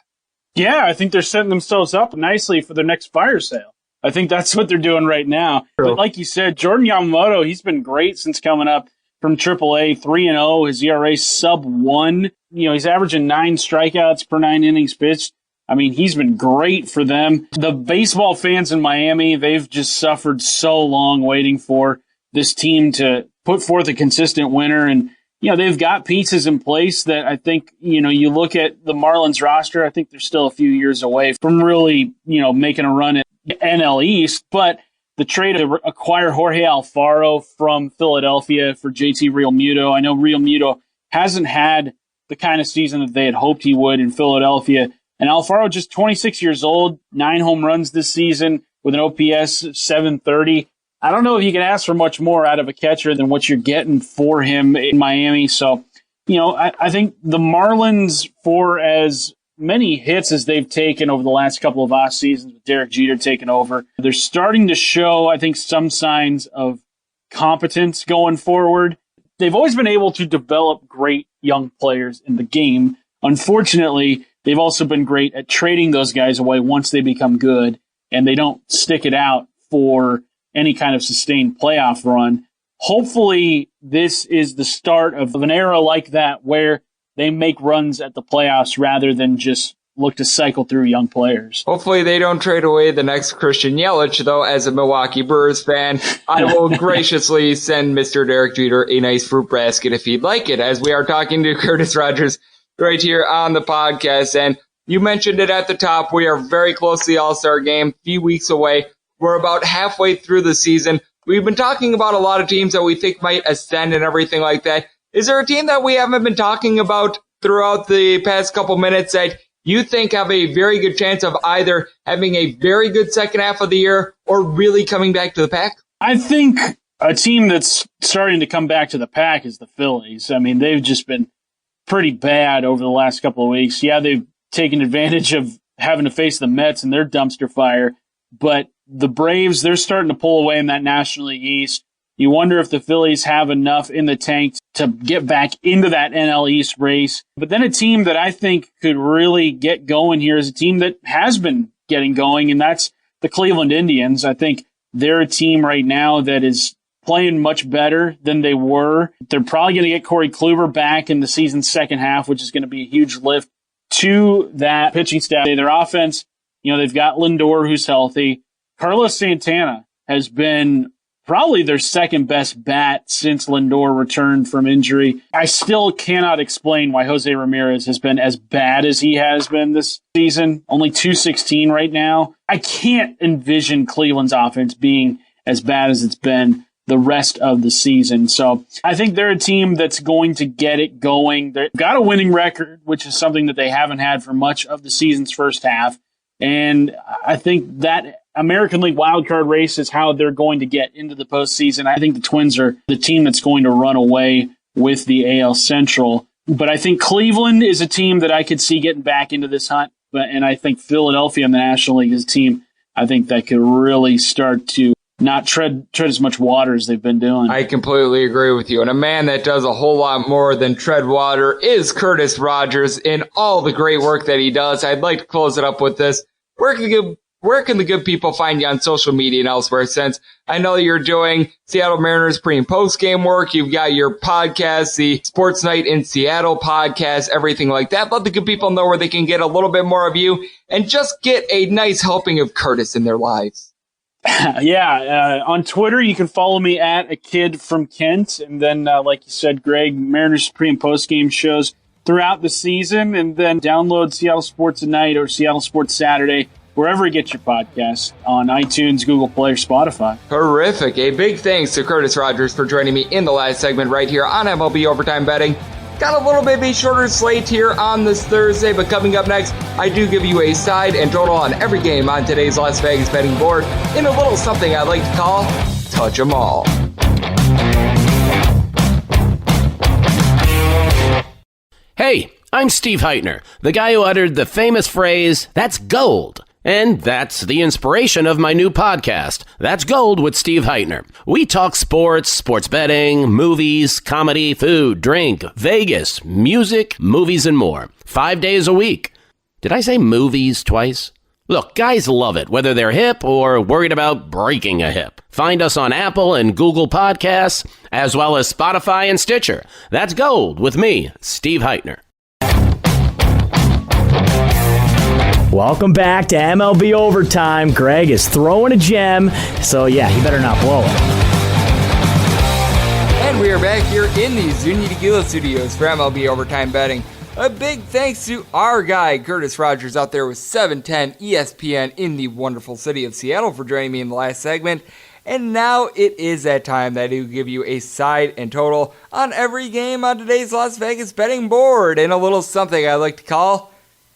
Yeah, I think they're setting themselves up nicely for their next fire sale. I think that's what they're doing right now. True. But like you said, Jordan Yamamoto, he's been great since coming up from AAA, 3-0, his ERA sub-1. You know, he's averaging 9 strikeouts per 9 innings pitched. I mean, he's been great for them. The baseball fans in Miami, they've just suffered so long waiting for this team to put forth a consistent winner. And, you know, they've got pieces in place that I think, you know, you look at the Marlins roster, I think they're still a few years away from really, you know, making a run at NL East. But the trade to acquire Jorge Alfaro from Philadelphia for JT Realmuto, I know Realmuto hasn't had the kind of season that they had hoped he would in Philadelphia. And Alfaro, just 26 years old, 9 home runs this season with an OPS 730. I don't know if you can ask for much more out of a catcher than what you're getting for him in Miami. So, I think the Marlins, for as many hits as they've taken over the last couple of off seasons with Derek Jeter taking over, they're starting to show, I think, some signs of competence going forward. They've always been able to develop great young players in the game. Unfortunately, they've also been great at trading those guys away once they become good, and they don't stick it out for any kind of sustained playoff run. Hopefully, this is the start of an era like that where they make runs at the playoffs rather than just look to cycle through young players. Hopefully they don't trade away the next Christian Yelich, though. As a Milwaukee Brewers fan, I will graciously send Mr. Derek Jeter a nice fruit basket if he'd like it, as we are talking to Curtis Rogers right here on the podcast. And you mentioned it at the top. We are very close to the All-Star game, a few weeks away. We're about halfway through the season. We've been talking about a lot of teams that we think might ascend and everything like that. Is there a team that we haven't been talking about throughout the past couple minutes that you think have a very good chance of either having a very good second half of the year or really coming back to the pack? I think a team that's starting to come back to the pack is the Phillies. I mean, they've just been pretty bad over the last couple of weeks. Yeah, they've taken advantage of having to face the Mets and their dumpster fire, but the Braves, they're starting to pull away in that National League East. You wonder if the Phillies have enough in the tank to get back into that NL East race. But then a team that I think could really get going here is a team that has been getting going, and that's the Cleveland Indians. I think they're a team right now that is playing much better than they were. They're probably going to get Corey Kluber back in the season's second half, which is going to be a huge lift to that pitching staff. Their offense, they've got Lindor, who's healthy. Carlos Santana has been probably their second best bat since Lindor returned from injury. I still cannot explain why Jose Ramirez has been as bad as he has been this season. Only 216 right now. I can't envision Cleveland's offense being as bad as it's been the rest of the season. So I think they're a team that's going to get it going. They've got a winning record, which is something that they haven't had for much of the season's first half. And I think that American League wildcard race is how they're going to get into the postseason. I think the Twins are the team that's going to run away with the AL Central. But I think Cleveland is a team that I could see getting back into this hunt. And I think Philadelphia in the National League is a team I think that could really start to not tread as much water as they've been doing. I completely agree with you. And a man that does a whole lot more than tread water is Curtis Rogers in all the great work that he does. I'd like to close it up with this. Where can the good people find you on social media and elsewhere, since I know you're doing Seattle Mariners pre- and post-game work. You've got your podcast, the Sports Night in Seattle podcast, everything like that. Let the good people know where they can get a little bit more of you and just get a nice helping of Curtis in their lives. On Twitter, you can follow me at A Kid from Kent. And then, like you said, Greg, Mariners pre- and post-game shows throughout the season. And then download Seattle Sports at Night or Seattle Sports Saturday, wherever you get your podcasts, on iTunes, Google Play, or Spotify. Horrific. A big thanks to Curtis Rogers for joining me in the last segment right here on MLB Overtime Betting. Got a little bit of a shorter slate here on this Thursday, but coming up next, I do give you a side and total on every game on today's Las Vegas betting board in a little something I like to call Touch 'em All. Hey, I'm Steve Heitner, the guy who uttered the famous phrase, "That's gold." And that's the inspiration of my new podcast, That's Gold with Steve Heitner. We talk sports, sports betting, movies, comedy, food, drink, Vegas, music, movies, and more. 5 days a week. Did I say movies twice? Look, guys love it, whether they're hip or worried about breaking a hip. Find us on Apple and Google Podcasts, as well as Spotify and Stitcher. That's Gold with me, Steve Heitner. Welcome back to MLB Overtime. Greg is throwing a gem, so yeah, he better not blow it. And we are back here in the Zuni Tequila Studios for MLB Overtime Betting. A big thanks to our guy, Curtis Rogers, out there with 710 ESPN in the wonderful city of Seattle, for joining me in the last segment. And now it is that time that I will give you a side and total on every game on today's Las Vegas betting board, and a little something I like to call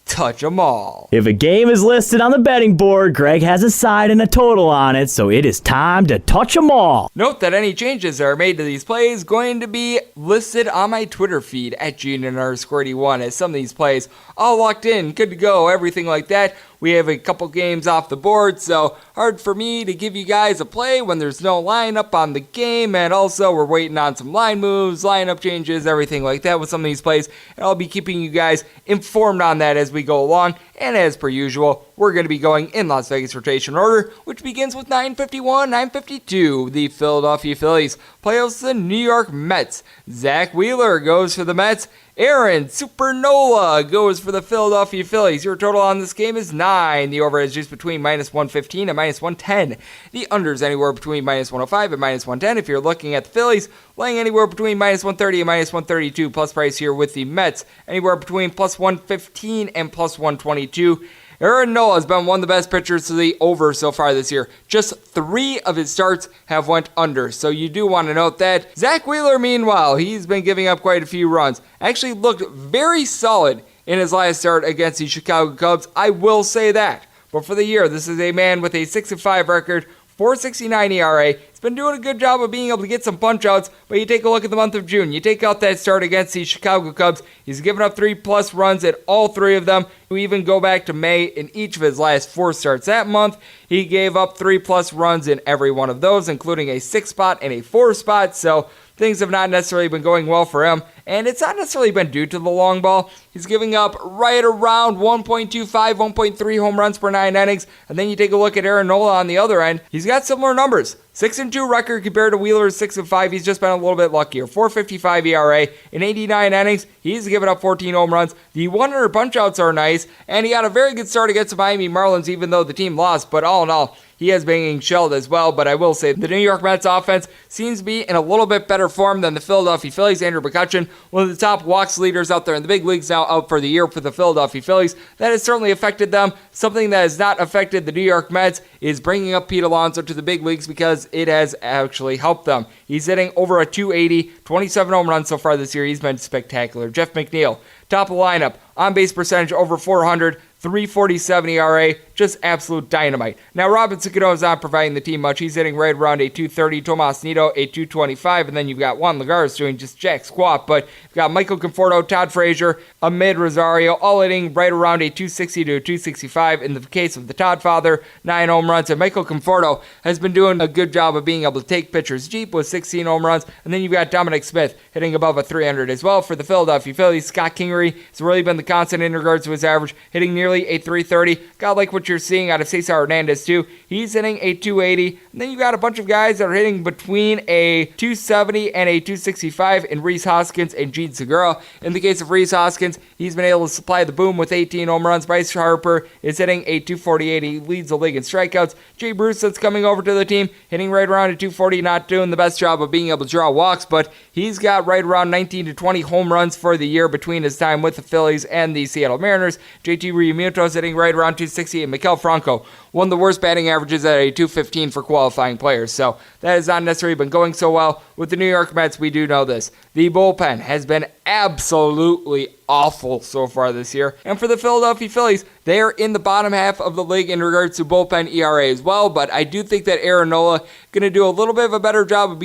touch 'em all. If a game is listed on the betting board, Greg has a side and a total on it, so it is time to touch 'em all. Note that any changes that are made to these plays going to be listed on my Twitter feed at Gene_81 as some of these plays all locked in, good to go, everything like that. We have a couple games off the board, so hard for me to give you guys a play when there's no lineup on the game, and also we're waiting on some line moves, lineup changes, everything like that with some of these plays, and I'll be keeping you guys informed on that as we go along. And as per usual, we're going to be going in Las Vegas rotation order, which begins with 9:51, 9:52. The Philadelphia Phillies play host the New York Mets. Zach Wheeler goes for the Mets. Aaron Supernola goes for the Philadelphia Phillies. Your total on this game is 9. The over is just between -115 and -110. The under is anywhere between -105 and -110. If you're looking at the Phillies, laying anywhere between -130 and -132. Plus price here with the Mets, anywhere between +115 and +122. Aaron Nola has been one of the best pitchers to the over so far this year. Just 3 of his starts have went under, so you do want to note that. Zach Wheeler, meanwhile, he's been giving up quite a few runs. Actually looked very solid in his last start against the Chicago Cubs, I will say that. But for the year, this is a man with a 6-5 record, 4.69 ERA. He's been doing a good job of being able to get some punch-outs, but you take a look at the month of June. You take out that start against the Chicago Cubs. He's given up 3+ runs at all 3 of them. You even go back to May in each of his last 4 starts that month. He gave up 3+ runs in every one of those, including a 6 spot and a 4 spot, so things have not necessarily been going well for him, and it's not necessarily been due to the long ball. He's giving up right around 1.25, 1.3 home runs per 9 innings, and then you take a look at Aaron Nola on the other end. He's got similar numbers. 6-2 record compared to Wheeler's 6-5. He's just been a little bit luckier. 4.55 ERA. In 89 innings, he's given up 14 home runs. The 100 punch-outs are nice, and he had a very good start against the Miami Marlins, even though the team lost, but all in all, he has been getting shelled as well. But I will say the New York Mets offense seems to be in a little bit better form than the Philadelphia Phillies. Andrew McCutchen, one of the top walks leaders out there in the big leagues, now out for the year for the Philadelphia Phillies. That has certainly affected them. Something that has not affected the New York Mets is bringing up Pete Alonso to the big leagues, because it has actually helped them. He's hitting over a 280, 27 home runs so far this year. He's been spectacular. Jeff McNeil, top of the lineup, on-base percentage over 400, 3.47 ERA, just absolute dynamite. Now, Robinson Cano is not providing the team much. He's hitting right around a 230, Tomas Nido a 225, and then you've got Juan Lagares doing just jack squat, but you've got Michael Conforto, Todd Frazier, Amid Rosario, all hitting right around a 260 to a 265. In the case of the Todd father, 9 home runs, and Michael Conforto has been doing a good job of being able to take pitchers deep with 16 home runs, and then you've got Dominic Smith hitting above a 300 as well. For the Philadelphia Phillies, Scott Kingery has really been the constant in regards to his average, hitting nearly a 330. God, like what you're seeing out of Cesar Hernandez too. He's hitting a 280. And then you got a bunch of guys that are hitting between a 270 and a 265 in Rhys Hoskins and Gene Segura. In the case of Rhys Hoskins, he's been able to supply the boom with 18 home runs. Bryce Harper is hitting a 248. He leads the league in strikeouts. Jay Bruce, that's coming over to the team, hitting right around a 240, not doing the best job of being able to draw walks, but he's got right around 19 to 20 home runs for the year between his time with the Phillies and the Seattle Mariners. JT Realmuto hitting right around 260, and Maikel Franco, one of the worst batting averages at a 215 for qualifying players. So that has not necessarily been going so well with the New York Mets. We do know this. The bullpen has been absolutely awful so far this year. And for the Philadelphia Phillies, they are in the bottom half of the league in regards to bullpen ERA as well. But I do think that Aaron Nola going to do a little bit of a better job of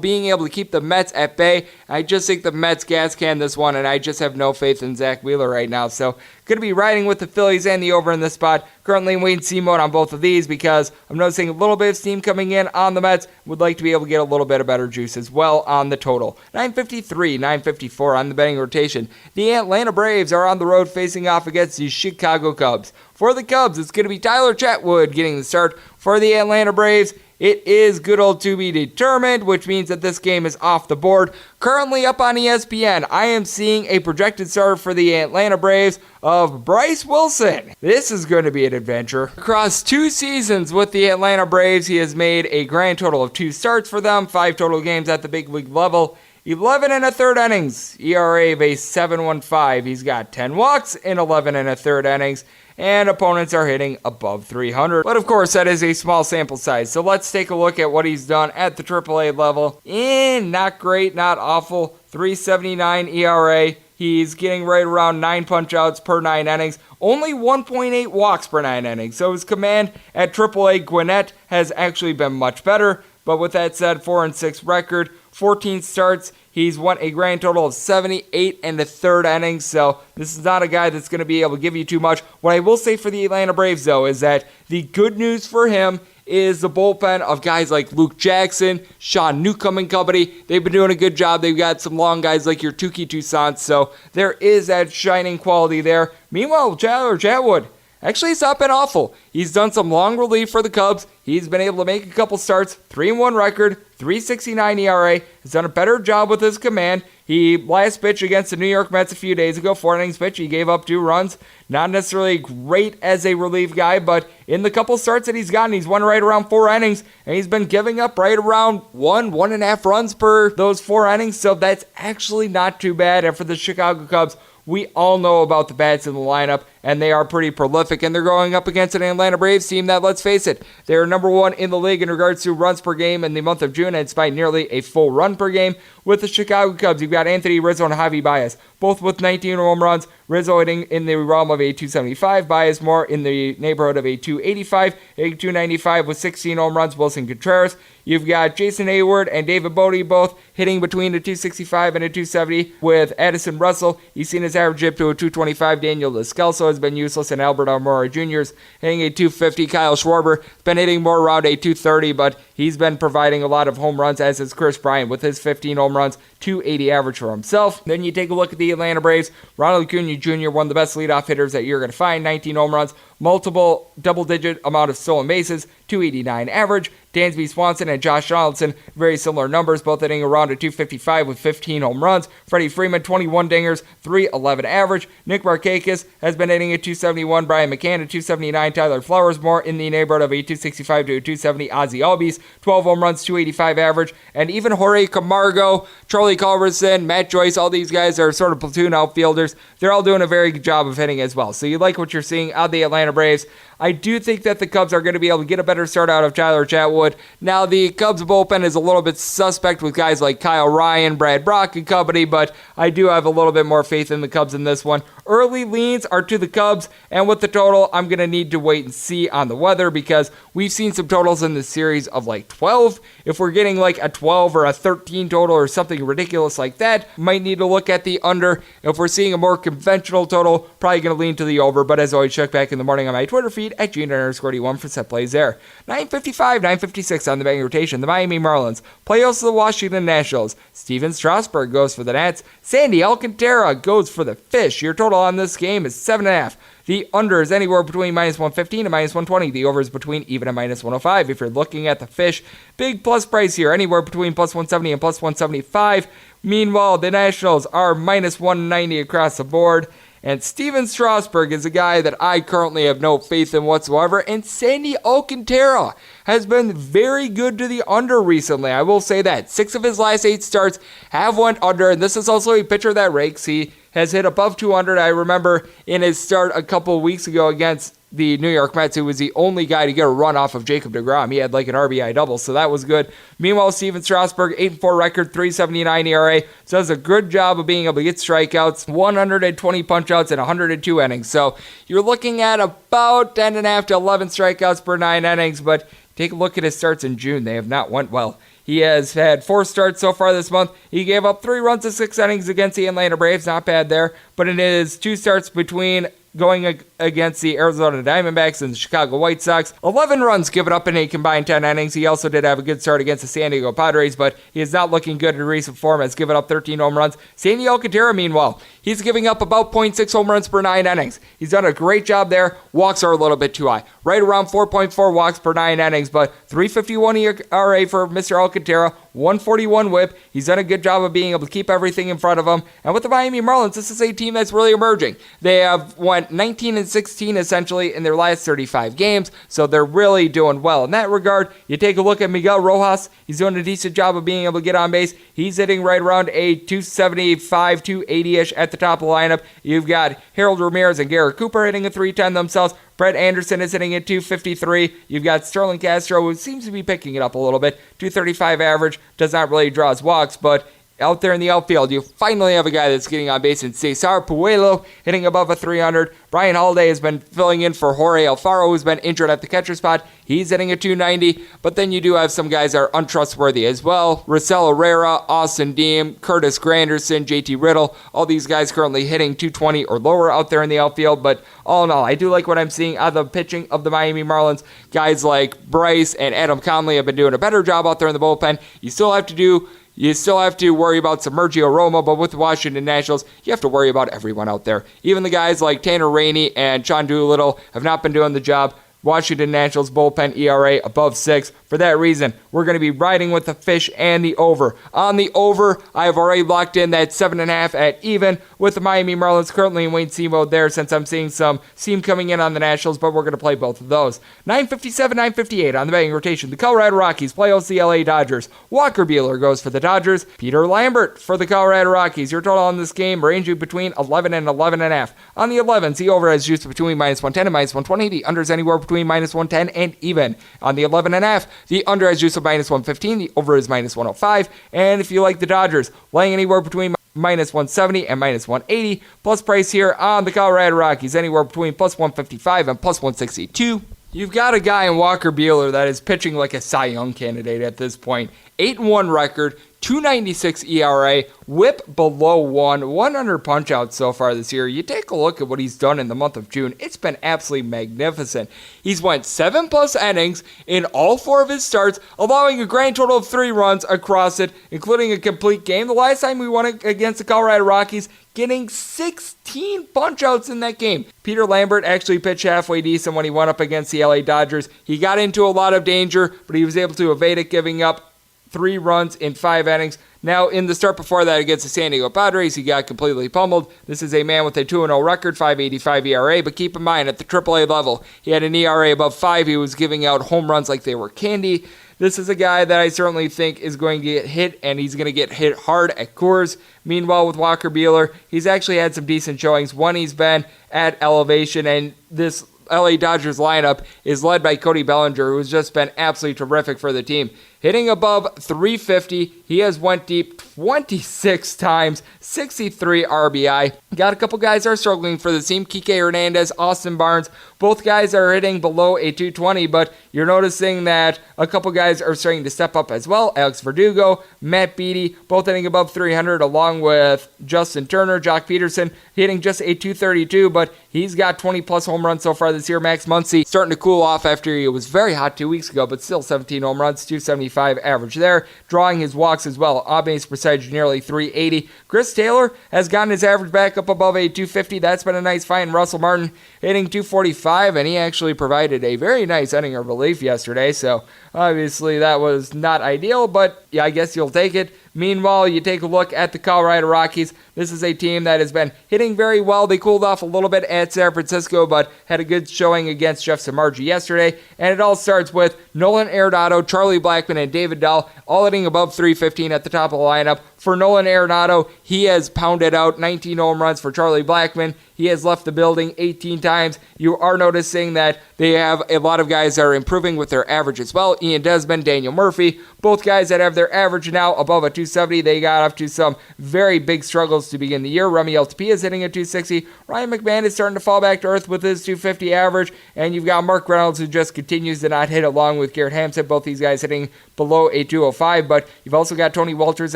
being able to keep the Mets at bay. I just think the Mets gas can this one, and I just have no faith in Zach Wheeler right now. So going to be riding with the Phillies and the over in this spot. Currently in wait-and-see mode on both of these because I'm noticing a little bit of steam coming in on the Mets. Would like to be able to get a little bit of better juice as well on the total. 953, 954 on the betting rotation. The Atlanta Braves are on the road facing off against the Chicago Cubs. For the Cubs, it's going to be Tyler Chatwood getting the start. For the Atlanta Braves, it is good old to be determined, which means that this game is off the board. Currently up on ESPN, I am seeing a projected starter for the Atlanta Braves of Bryce Wilson. This is going to be an adventure. Across 2 seasons with the Atlanta Braves, he has made a grand total of 2 starts for them, 5 total games at the big league level. 11 1/3 innings, ERA of a 7.15. He's got 10 walks in 11 1/3 innings, and opponents are hitting above 300. But of course, that is a small sample size. So let's take a look at what he's done at the AAA level. Not great, not awful. 3.79 ERA. He's getting right around 9 punch-outs per 9 innings, only 1.8 walks per 9 innings. So his command at AAA Gwinnett has actually been much better. But with that said, 4-6 record, 14 starts. He's won a grand total of 78 and a third innings, so this is not a guy that's going to be able to give you too much. What I will say for the Atlanta Braves, though, is that the good news for him is the bullpen of guys like Luke Jackson, Sean Newcomb and company. They've been doing a good job. They've got some long guys like your Touki Toussaint, so there is that shining quality there. Meanwhile, Tyler Chatwood, actually, it's not been awful. He's done some long relief for the Cubs. He's been able to make a couple starts, 3-1 record, 3.69 ERA. He's done a better job with his command. He last pitched against the New York Mets a few days ago, 4 innings pitch. He gave up 2 runs. Not necessarily great as a relief guy, but in the couple starts that he's gotten, he's won right around 4 innings, and he's been giving up right around 1.5 runs per those 4 innings, so that's actually not too bad. And for the Chicago Cubs, we all know about the bats in the lineup, and they are pretty prolific, and they're going up against an Atlanta Braves team that, let's face it, they're number 1 in the league in regards to runs per game in the month of June, and it's by nearly a full run per game. With the Chicago Cubs, you've got Anthony Rizzo and Javi Baez, both with 19 home runs. Rizzo hitting in the realm of a 275, Baez more in the neighborhood of a 285, a 295 with 16 home runs. Wilson Contreras. You've got Jason Hayward and David Bodie both hitting between a 265 and a 270 with Addison Russell. He's seen his average up to a 225. Daniel Descalso has been useless, and Albert Almora Jr. is hitting a 250. Kyle Schwarber has been hitting more around a 230, but he's been providing a lot of home runs, as is Chris Bryant with his 15 home runs, 280 average for himself. Then you take a look at the Atlanta Braves. Ronald Acuna Jr., one of the best leadoff hitters that you're going to find, 19 home runs, multiple double-digit amount of stolen bases, 289 average. Dansby Swanson and Josh Donaldson, very similar numbers, both hitting around a 255 with 15 home runs. Freddie Freeman, 21 dingers, 311 average. Nick Markakis has been hitting at 271. Brian McCann at 279. Tyler Flowers more in the neighborhood of a 265 to a 270. Ozzie Albies, 12 home runs, 285 average. And even Jorge Camargo, Charlie Culberson, Matt Joyce, all these guys are sort of platoon outfielders. They're all doing a very good job of hitting as well. So you like what you're seeing out of the Atlanta Braves. I do think that the Cubs are going to be able to get a better start out of Tyler Chatwood. Now, the Cubs bullpen is a little bit suspect with guys like Kyle Ryan, Brad Brock, and company, but I do have a little bit more faith in the Cubs in this one. Early leans are to the Cubs, and with the total, I'm going to need to wait and see on the weather because we've seen some totals in this series of like 12. If we're getting like a 12 or a 13 total or something ridiculous like that, might need to look at the under. If we're seeing a more conventional total, probably going to lean to the over, but as always, check back in the morning on my Twitter feed at Gene_D1 for set plays there. 9:55, 9:56 on the betting rotation. The Miami Marlins, playoffs of the Washington Nationals. Steven Strasburg goes for the Nats. Sandy Alcantara goes for the Fish. Your total on this game is 7.5. The under is anywhere between -115 and -120. The over is between even and -105. If you're looking at the Fish, big plus price here, anywhere between +170 and +175. Meanwhile, the Nationals are -190 across the board. And Steven Strasburg is a guy that I currently have no faith in whatsoever. And Sandy Alcantara has been very good to the under recently. I will say that. 6 of his last 8 starts have went under. And this is also a pitcher that rakes. He has hit above 200. I remember in his start a couple of weeks ago against the New York Mets, who was the only guy to get a run off of Jacob deGrom. He had like an RBI double, so that was good. Meanwhile, Steven Strasburg, 8-4 record, 3.79 ERA, does a good job of being able to get strikeouts, 120 punch-outs in 102 innings. So you're looking at about 10.5 to 11 strikeouts per 9 innings, but take a look at his starts in June. They have not went well. He has had 4 starts so far this month. He gave up 3 runs in 6 innings against the Atlanta Braves. Not bad there. But in his 2 starts between going against the Arizona Diamondbacks and the Chicago White Sox, 11 runs given up in a combined 10 innings. He also did have a good start against the San Diego Padres, but he is not looking good in recent form. Has given up 13 home runs. Sandy Alcantara, meanwhile, he's giving up about 0.6 home runs per 9 innings. He's done a great job there. Walks are a little bit too high. Right around 4.4 walks per 9 innings, but 3.51 ERA for Mr. Alcantara, 141 whip. He's done a good job of being able to keep everything in front of him. And with the Miami Marlins, this is a team that's really emerging. They have went 19-16 essentially in their last 35 games, so they're really doing well in that regard. You take a look at Miguel Rojas. He's doing a decent job of being able to get on base. He's hitting right around a 275, 280-ish at the top of the lineup. You've got Harold Ramirez and Garrett Cooper hitting a 310 themselves. Brett Anderson is hitting at 253. You've got Sterling Castro, who seems to be picking it up a little bit. 235 average, does not really draw his walks, but Out there in the outfield, you finally have a guy that's getting on base in Cesar Puello, hitting above a 300. Brian Holiday has been filling in for Jorge Alfaro, who's been injured at the catcher spot. He's hitting a 290, but then you do have some guys that are untrustworthy as well. Rosell Herrera, Austin Deem, Curtis Granderson, JT Riddle, all these guys currently hitting 220 or lower out there in the outfield, but all in all, I do like what I'm seeing out of the pitching of the Miami Marlins. Guys like Bryce and Adam Conley have been doing a better job out there in the bullpen. You still have to worry about Sergio Romo, but with the Washington Nationals, you have to worry about everyone out there. Even the guys like Tanner Rainey and Sean Doolittle have not been doing the job. Washington Nationals bullpen ERA above 6. For that reason, we're going to be riding with the fish and the over. On the over, I've already locked in that 7.5 at even with the Miami Marlins currently in wait-and-see mode there since I'm seeing some steam coming in on the Nationals, but we're going to play both of those. 9:57, 9:58 on the betting rotation. The Colorado Rockies play host the LA Dodgers. Walker Buehler goes for the Dodgers. Peter Lambert for the Colorado Rockies. Your total on this game ranging between 11 and 11.5. On the 11s, the over has juice between -110 and -120. The under is anywhere between -110 and even. On the 11.5, the under has juice of -115. The over is -105. And if you like the Dodgers, laying anywhere between -170 and -180. Plus price here on the Colorado Rockies, anywhere between +155 and +162. You've got a guy in Walker Buehler that is pitching like a Cy Young candidate at this point. 8-1 record, 296 ERA, whip below 100 punch-outs so far this year. You take a look at what he's done in the month of June. It's been absolutely magnificent. He's went 7+ innings in all 4 of his starts, allowing a grand total of 3 runs across it, including a complete game. The last time we won it against the Colorado Rockies, getting 16 punch-outs in that game. Peter Lambert actually pitched halfway decent when he went up against the LA Dodgers. He got into a lot of danger, but he was able to evade it, giving up 3 runs in 5 innings. Now, in the start before that against the San Diego Padres, he got completely pummeled. This is a man with a 2-0 record, 5.85 ERA, but keep in mind, at the AAA level, he had an ERA above 5. He was giving out home runs like they were candy. This is a guy that I certainly think is going to get hit, and he's going to get hit hard at Coors. Meanwhile, with Walker Buehler, he's actually had some decent showings when he's been at elevation, and this LA Dodgers lineup is led by Cody Bellinger, who's just been absolutely terrific for the team. Hitting above 350, he has went deep 26 times, 63 RBI. Got a couple guys that are struggling for the team. Kike Hernandez, Austin Barnes, both guys are hitting below a 220, but you're noticing that a couple guys are starting to step up as well. Alex Verdugo, Matt Beattie, both hitting above 300, along with Justin Turner, Jock Peterson, hitting just a 232, but he's got 20+ home runs so far this year. Max Muncy starting to cool off after he was very hot 2 weeks ago, but still 17 home runs, 275 average there, drawing his walks as well. On-base percentage nearly 380. Chris Taylor has gotten his average back up above a 250. That's been a nice find. Russell Martin hitting 245, and he actually provided a very nice inning of relief yesterday, so obviously that was not ideal, but yeah, I guess you'll take it. Meanwhile, you take a look at the Colorado Rockies. This is a team that has been hitting very well. They cooled off a little bit at San Francisco, but had a good showing against Jeff Samardzija yesterday. And it all starts with Nolan Arenado, Charlie Blackmon, and David Dahl all hitting above 315 at the top of the lineup. For Nolan Arenado, he has pounded out 19 home runs. For Charlie Blackmon, he has left the building 18 times. You are noticing that they have a lot of guys that are improving with their average as well. Ian Desmond, Daniel Murphy, both guys that have their average now above a 270. They got off to some very big struggles to begin the year. Remy Altapia is hitting a 260. Ryan McMahon is starting to fall back to earth with his 250 average. And you've got Mark Reynolds, who just continues to not hit, along with Garrett Hampson. Both these guys hitting below a 205. But you've also got Tony Walters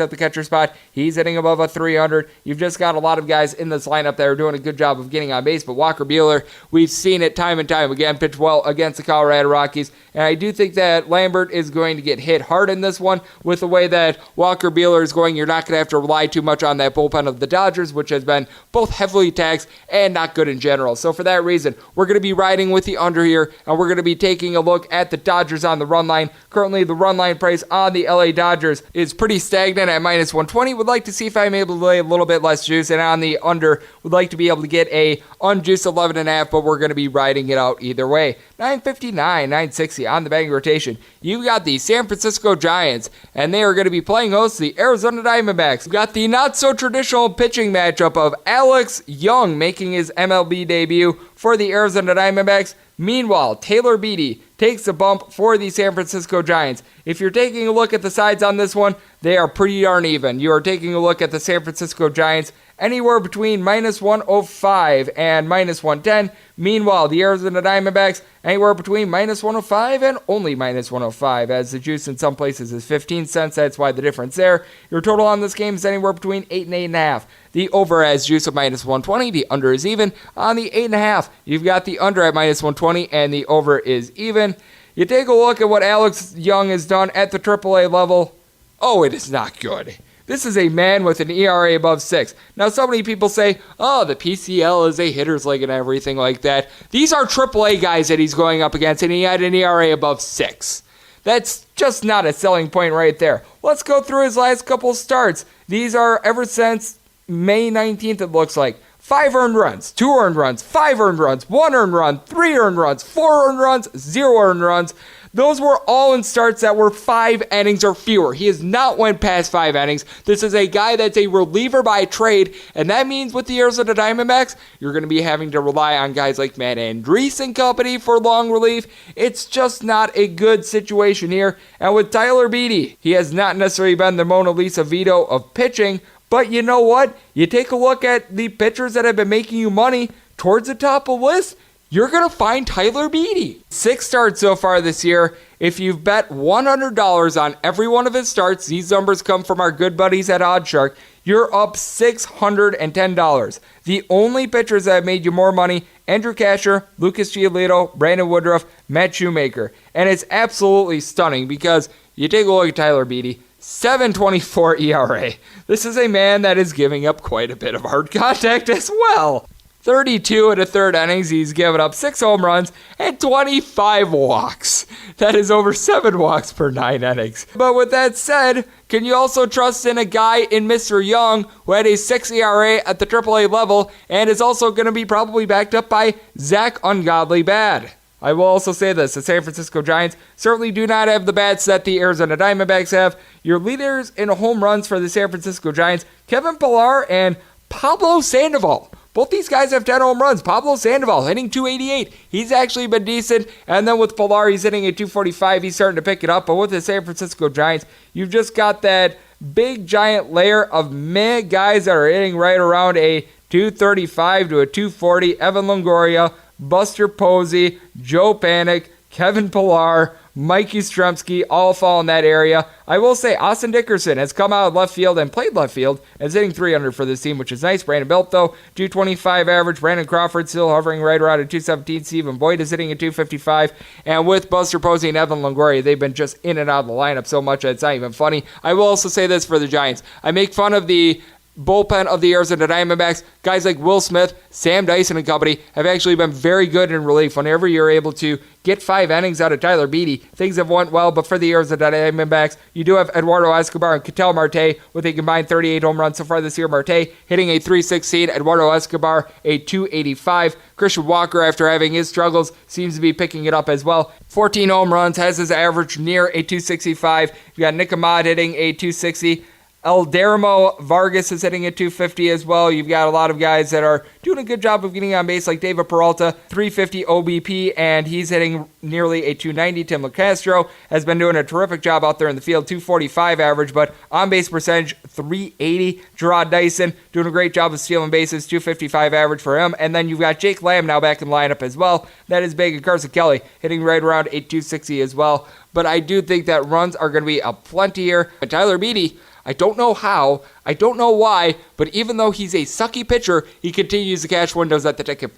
at the catcher spot. He's hitting above a 300. You've just got a lot of guys in this lineup that are doing a good job of getting on base. But Walker Buehler, we've seen it time and time again, pitch well against the Colorado Rockies. And I do think that Lambert is going to get hit hard in this one with the way that Walker Buehler is going. You're not going to have to rely too much on that bullpen of the Dodgers, which has been both heavily taxed and not good in general. So for that reason, we're going to be riding with the under here, and we're going to be taking a look at the Dodgers on the run line. Currently, the run line price on the LA Dodgers is pretty stagnant at -120. Would like to see if I'm able to lay a little bit less juice, and on the under, would like to be able to get a unjuiced 11.5, but we're going to be riding it out either way. 959, 960 on the betting rotation. You've got the San Francisco Giants, and they are going to be playing host to the Arizona Diamondbacks. We've got the not-so-traditional pitching matchup of Alex Young making his MLB debut for the Arizona Diamondbacks. Meanwhile, Taylor Beattie takes a bump for the San Francisco Giants. If you're taking a look at the sides on this one, they are pretty darn even. You are taking a look at the San Francisco Giants anywhere between minus 105 and minus 110. Meanwhile, the Arizona Diamondbacks anywhere between minus 105 and only minus 105, as the juice in some places is 15 cents. That's why the difference there. Your total on this game is anywhere between 8 and 8.5. The over has juice of minus 120. The under is even. On the 8.5, you've got the under at minus 120, and the over is even. You take a look at what Alex Young has done at the AAA level. Oh, it is not good. This is a man with an ERA above 6. Now, so many people say, oh, the PCL is a hitter's league and everything like that. These are AAA guys that he's going up against, and he had an ERA above 6. That's just not a selling point right there. Let's go through his last couple starts. These are ever since May 19th, it looks like. 5 earned runs, 2 earned runs, 5 earned runs, 1 earned run, 3 earned runs, 4 earned runs, 0 earned runs. Those were all in starts that were 5 innings or fewer. He has not went past 5 innings. This is a guy that's a reliever by trade, and that means with the Arizona Diamondbacks, you're going to be having to rely on guys like Matt Andriese and company for long relief. It's just not a good situation here. And with Tyler Beede, he has not necessarily been the Mona Lisa Vito of pitching, but you know what? You take a look at the pitchers that have been making you money towards the top of the list, you're going to find Tyler Beede. 6 starts so far this year. If you've bet $100 on every one of his starts, these numbers come from our good buddies at OddsShark, you're up $610. The only pitchers that have made you more money, Andrew Kasher, Lucas Giolito, Brandon Woodruff, Matt Shoemaker. And it's absolutely stunning because you take a look at Tyler Beede, 7.24 ERA. This is a man that is giving up quite a bit of hard contact as well. 32 and a third innings, he's given up 6 home runs and 25 walks. That is over 7 walks per 9 innings. But with that said, can you also trust in a guy in Mr. Young who had a 6 ERA at the AAA level and is also going to be probably backed up by Zach Ungodly Bad? I will also say this, the San Francisco Giants certainly do not have the bats that the Arizona Diamondbacks have. Your leaders in home runs for the San Francisco Giants, Kevin Pillar and Pablo Sandoval. Both these guys have 10 home runs. Pablo Sandoval hitting 288. He's actually been decent. And then with Pillar, he's hitting at 245. He's starting to pick it up. But with the San Francisco Giants, you've just got that big giant layer of meh guys that are hitting right around a 235 to a 240. Evan Longoria, Buster Posey, Joe Panik, Kevin Pillar, Mikey Stremski all fall in that area. I will say Austin Dickerson has come out of left field and played left field and is hitting 300 for this team, which is nice. Brandon Belt, though, 225 average. Brandon Crawford still hovering right around at 217. Stephen Boyd is hitting at 255. And with Buster Posey and Evan Longoria, they've been just in and out of the lineup so much that it's not even funny. I will also say this for the Giants. I make fun of the bullpen of the Arizona Diamondbacks. Guys like Will Smith, Sam Dyson and company have actually been very good in relief. Whenever you're able to get 5 innings out of Tyler Beede, things have went well. But for the Arizona Diamondbacks, you do have Eduardo Escobar and Ketel Marte with a combined 38 home runs so far this year. Marte hitting a 316, Eduardo Escobar a 285. Christian Walker, after having his struggles, seems to be picking it up as well. 14 home runs, has his average near a 265. You got Nick Ahmad hitting a 260. Eldermo Vargas is hitting at 250 as well. You've got a lot of guys that are doing a good job of getting on base, like David Peralta, 350 OBP, and he's hitting nearly a 290. Tim LeCastro has been doing a terrific job out there in the field, 245 average, but on-base percentage, 380. Gerard Dyson doing a great job of stealing bases, 255 average for him. And then you've got Jake Lamb now back in the lineup as well. That is big. And Carson Kelly hitting right around a 260 as well. But I do think that runs are going to be aplenty here. But Tyler Beede, I don't know how, I don't know why, but even though he's a sucky pitcher, he continues to cash windows at the ticket.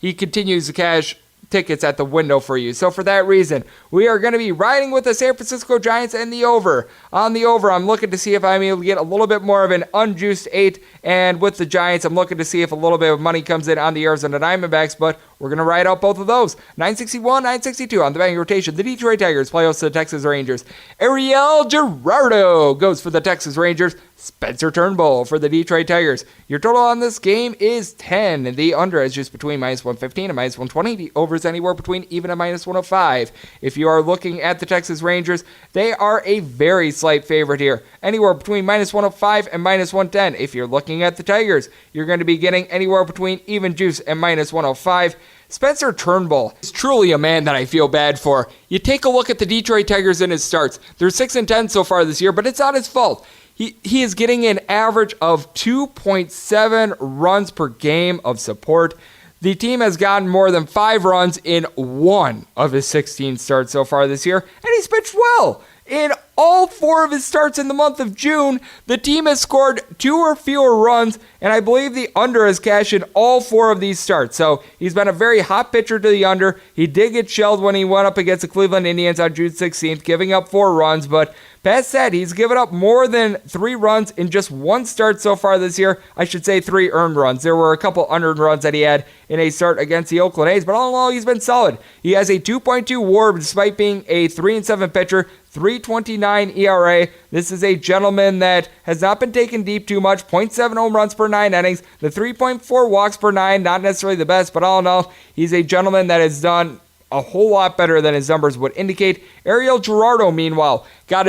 He continues to cash tickets at the window for you. So for that reason, we are going to be riding with the San Francisco Giants and the over. On the over, I'm looking to see if I'm able to get a little bit more of an unjuiced 8. And with the Giants, I'm looking to see if a little bit of money comes in on the Arizona Diamondbacks, but we're going to ride out both of those. 961, 962 on the betting rotation. The Detroit Tigers play host to the Texas Rangers. Ariel Gerardo goes for the Texas Rangers. Spencer Turnbull for the Detroit Tigers. Your total on this game is 10. The under is just between minus 115 and minus 120. The over is anywhere between even and minus 105. If you are looking at the Texas Rangers, they are a very slight favorite here. Anywhere between minus 105 and minus 110. If you're looking at the Tigers, you're going to be getting anywhere between even juice and minus 105. Spencer Turnbull is truly a man that I feel bad for. You take a look at the Detroit Tigers in his starts. They're 6-10 so far this year, but it's not his fault. He is getting an average of 2.7 runs per game of support. The team has gotten more than 5 runs in 1 of his 16 starts so far this year, and he's pitched well. In all 4 of his starts in the month of June, the team has scored 2 or fewer runs, and I believe the under has cashed in all 4 of these starts. So he's been a very hot pitcher to the under. He did get shelled when he went up against the Cleveland Indians on June 16th, giving up 4 runs, but past that, he's given up more than 3 runs in just 1 start so far this year. I should say 3 earned runs. There were a couple unearned runs that he had in a start against the Oakland A's, but all in all, he's been solid. He has a 2.2 WAR despite being a 3-7 pitcher, 3.29 ERA. This is a gentleman that has not been taken deep too much. 0.7 home runs per 9 innings. The 3.4 walks per 9, not necessarily the best, but all in all, he's a gentleman that has done a whole lot better than his numbers would indicate. Ariel Girardo, meanwhile, got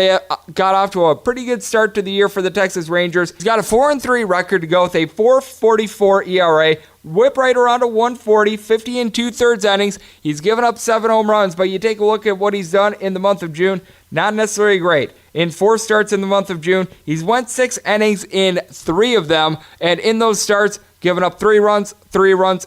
off to a pretty good start to the year for the Texas Rangers. He's got a 4-3 record to go with a 4.44 ERA, whip right around a 140, 50 and 2/3 innings. He's given up 7 home runs, but you take a look at what he's done in the month of June, not necessarily great. In 4 starts in the month of June, he's went 6 innings in 3 of them, and in those starts, given up 3 runs,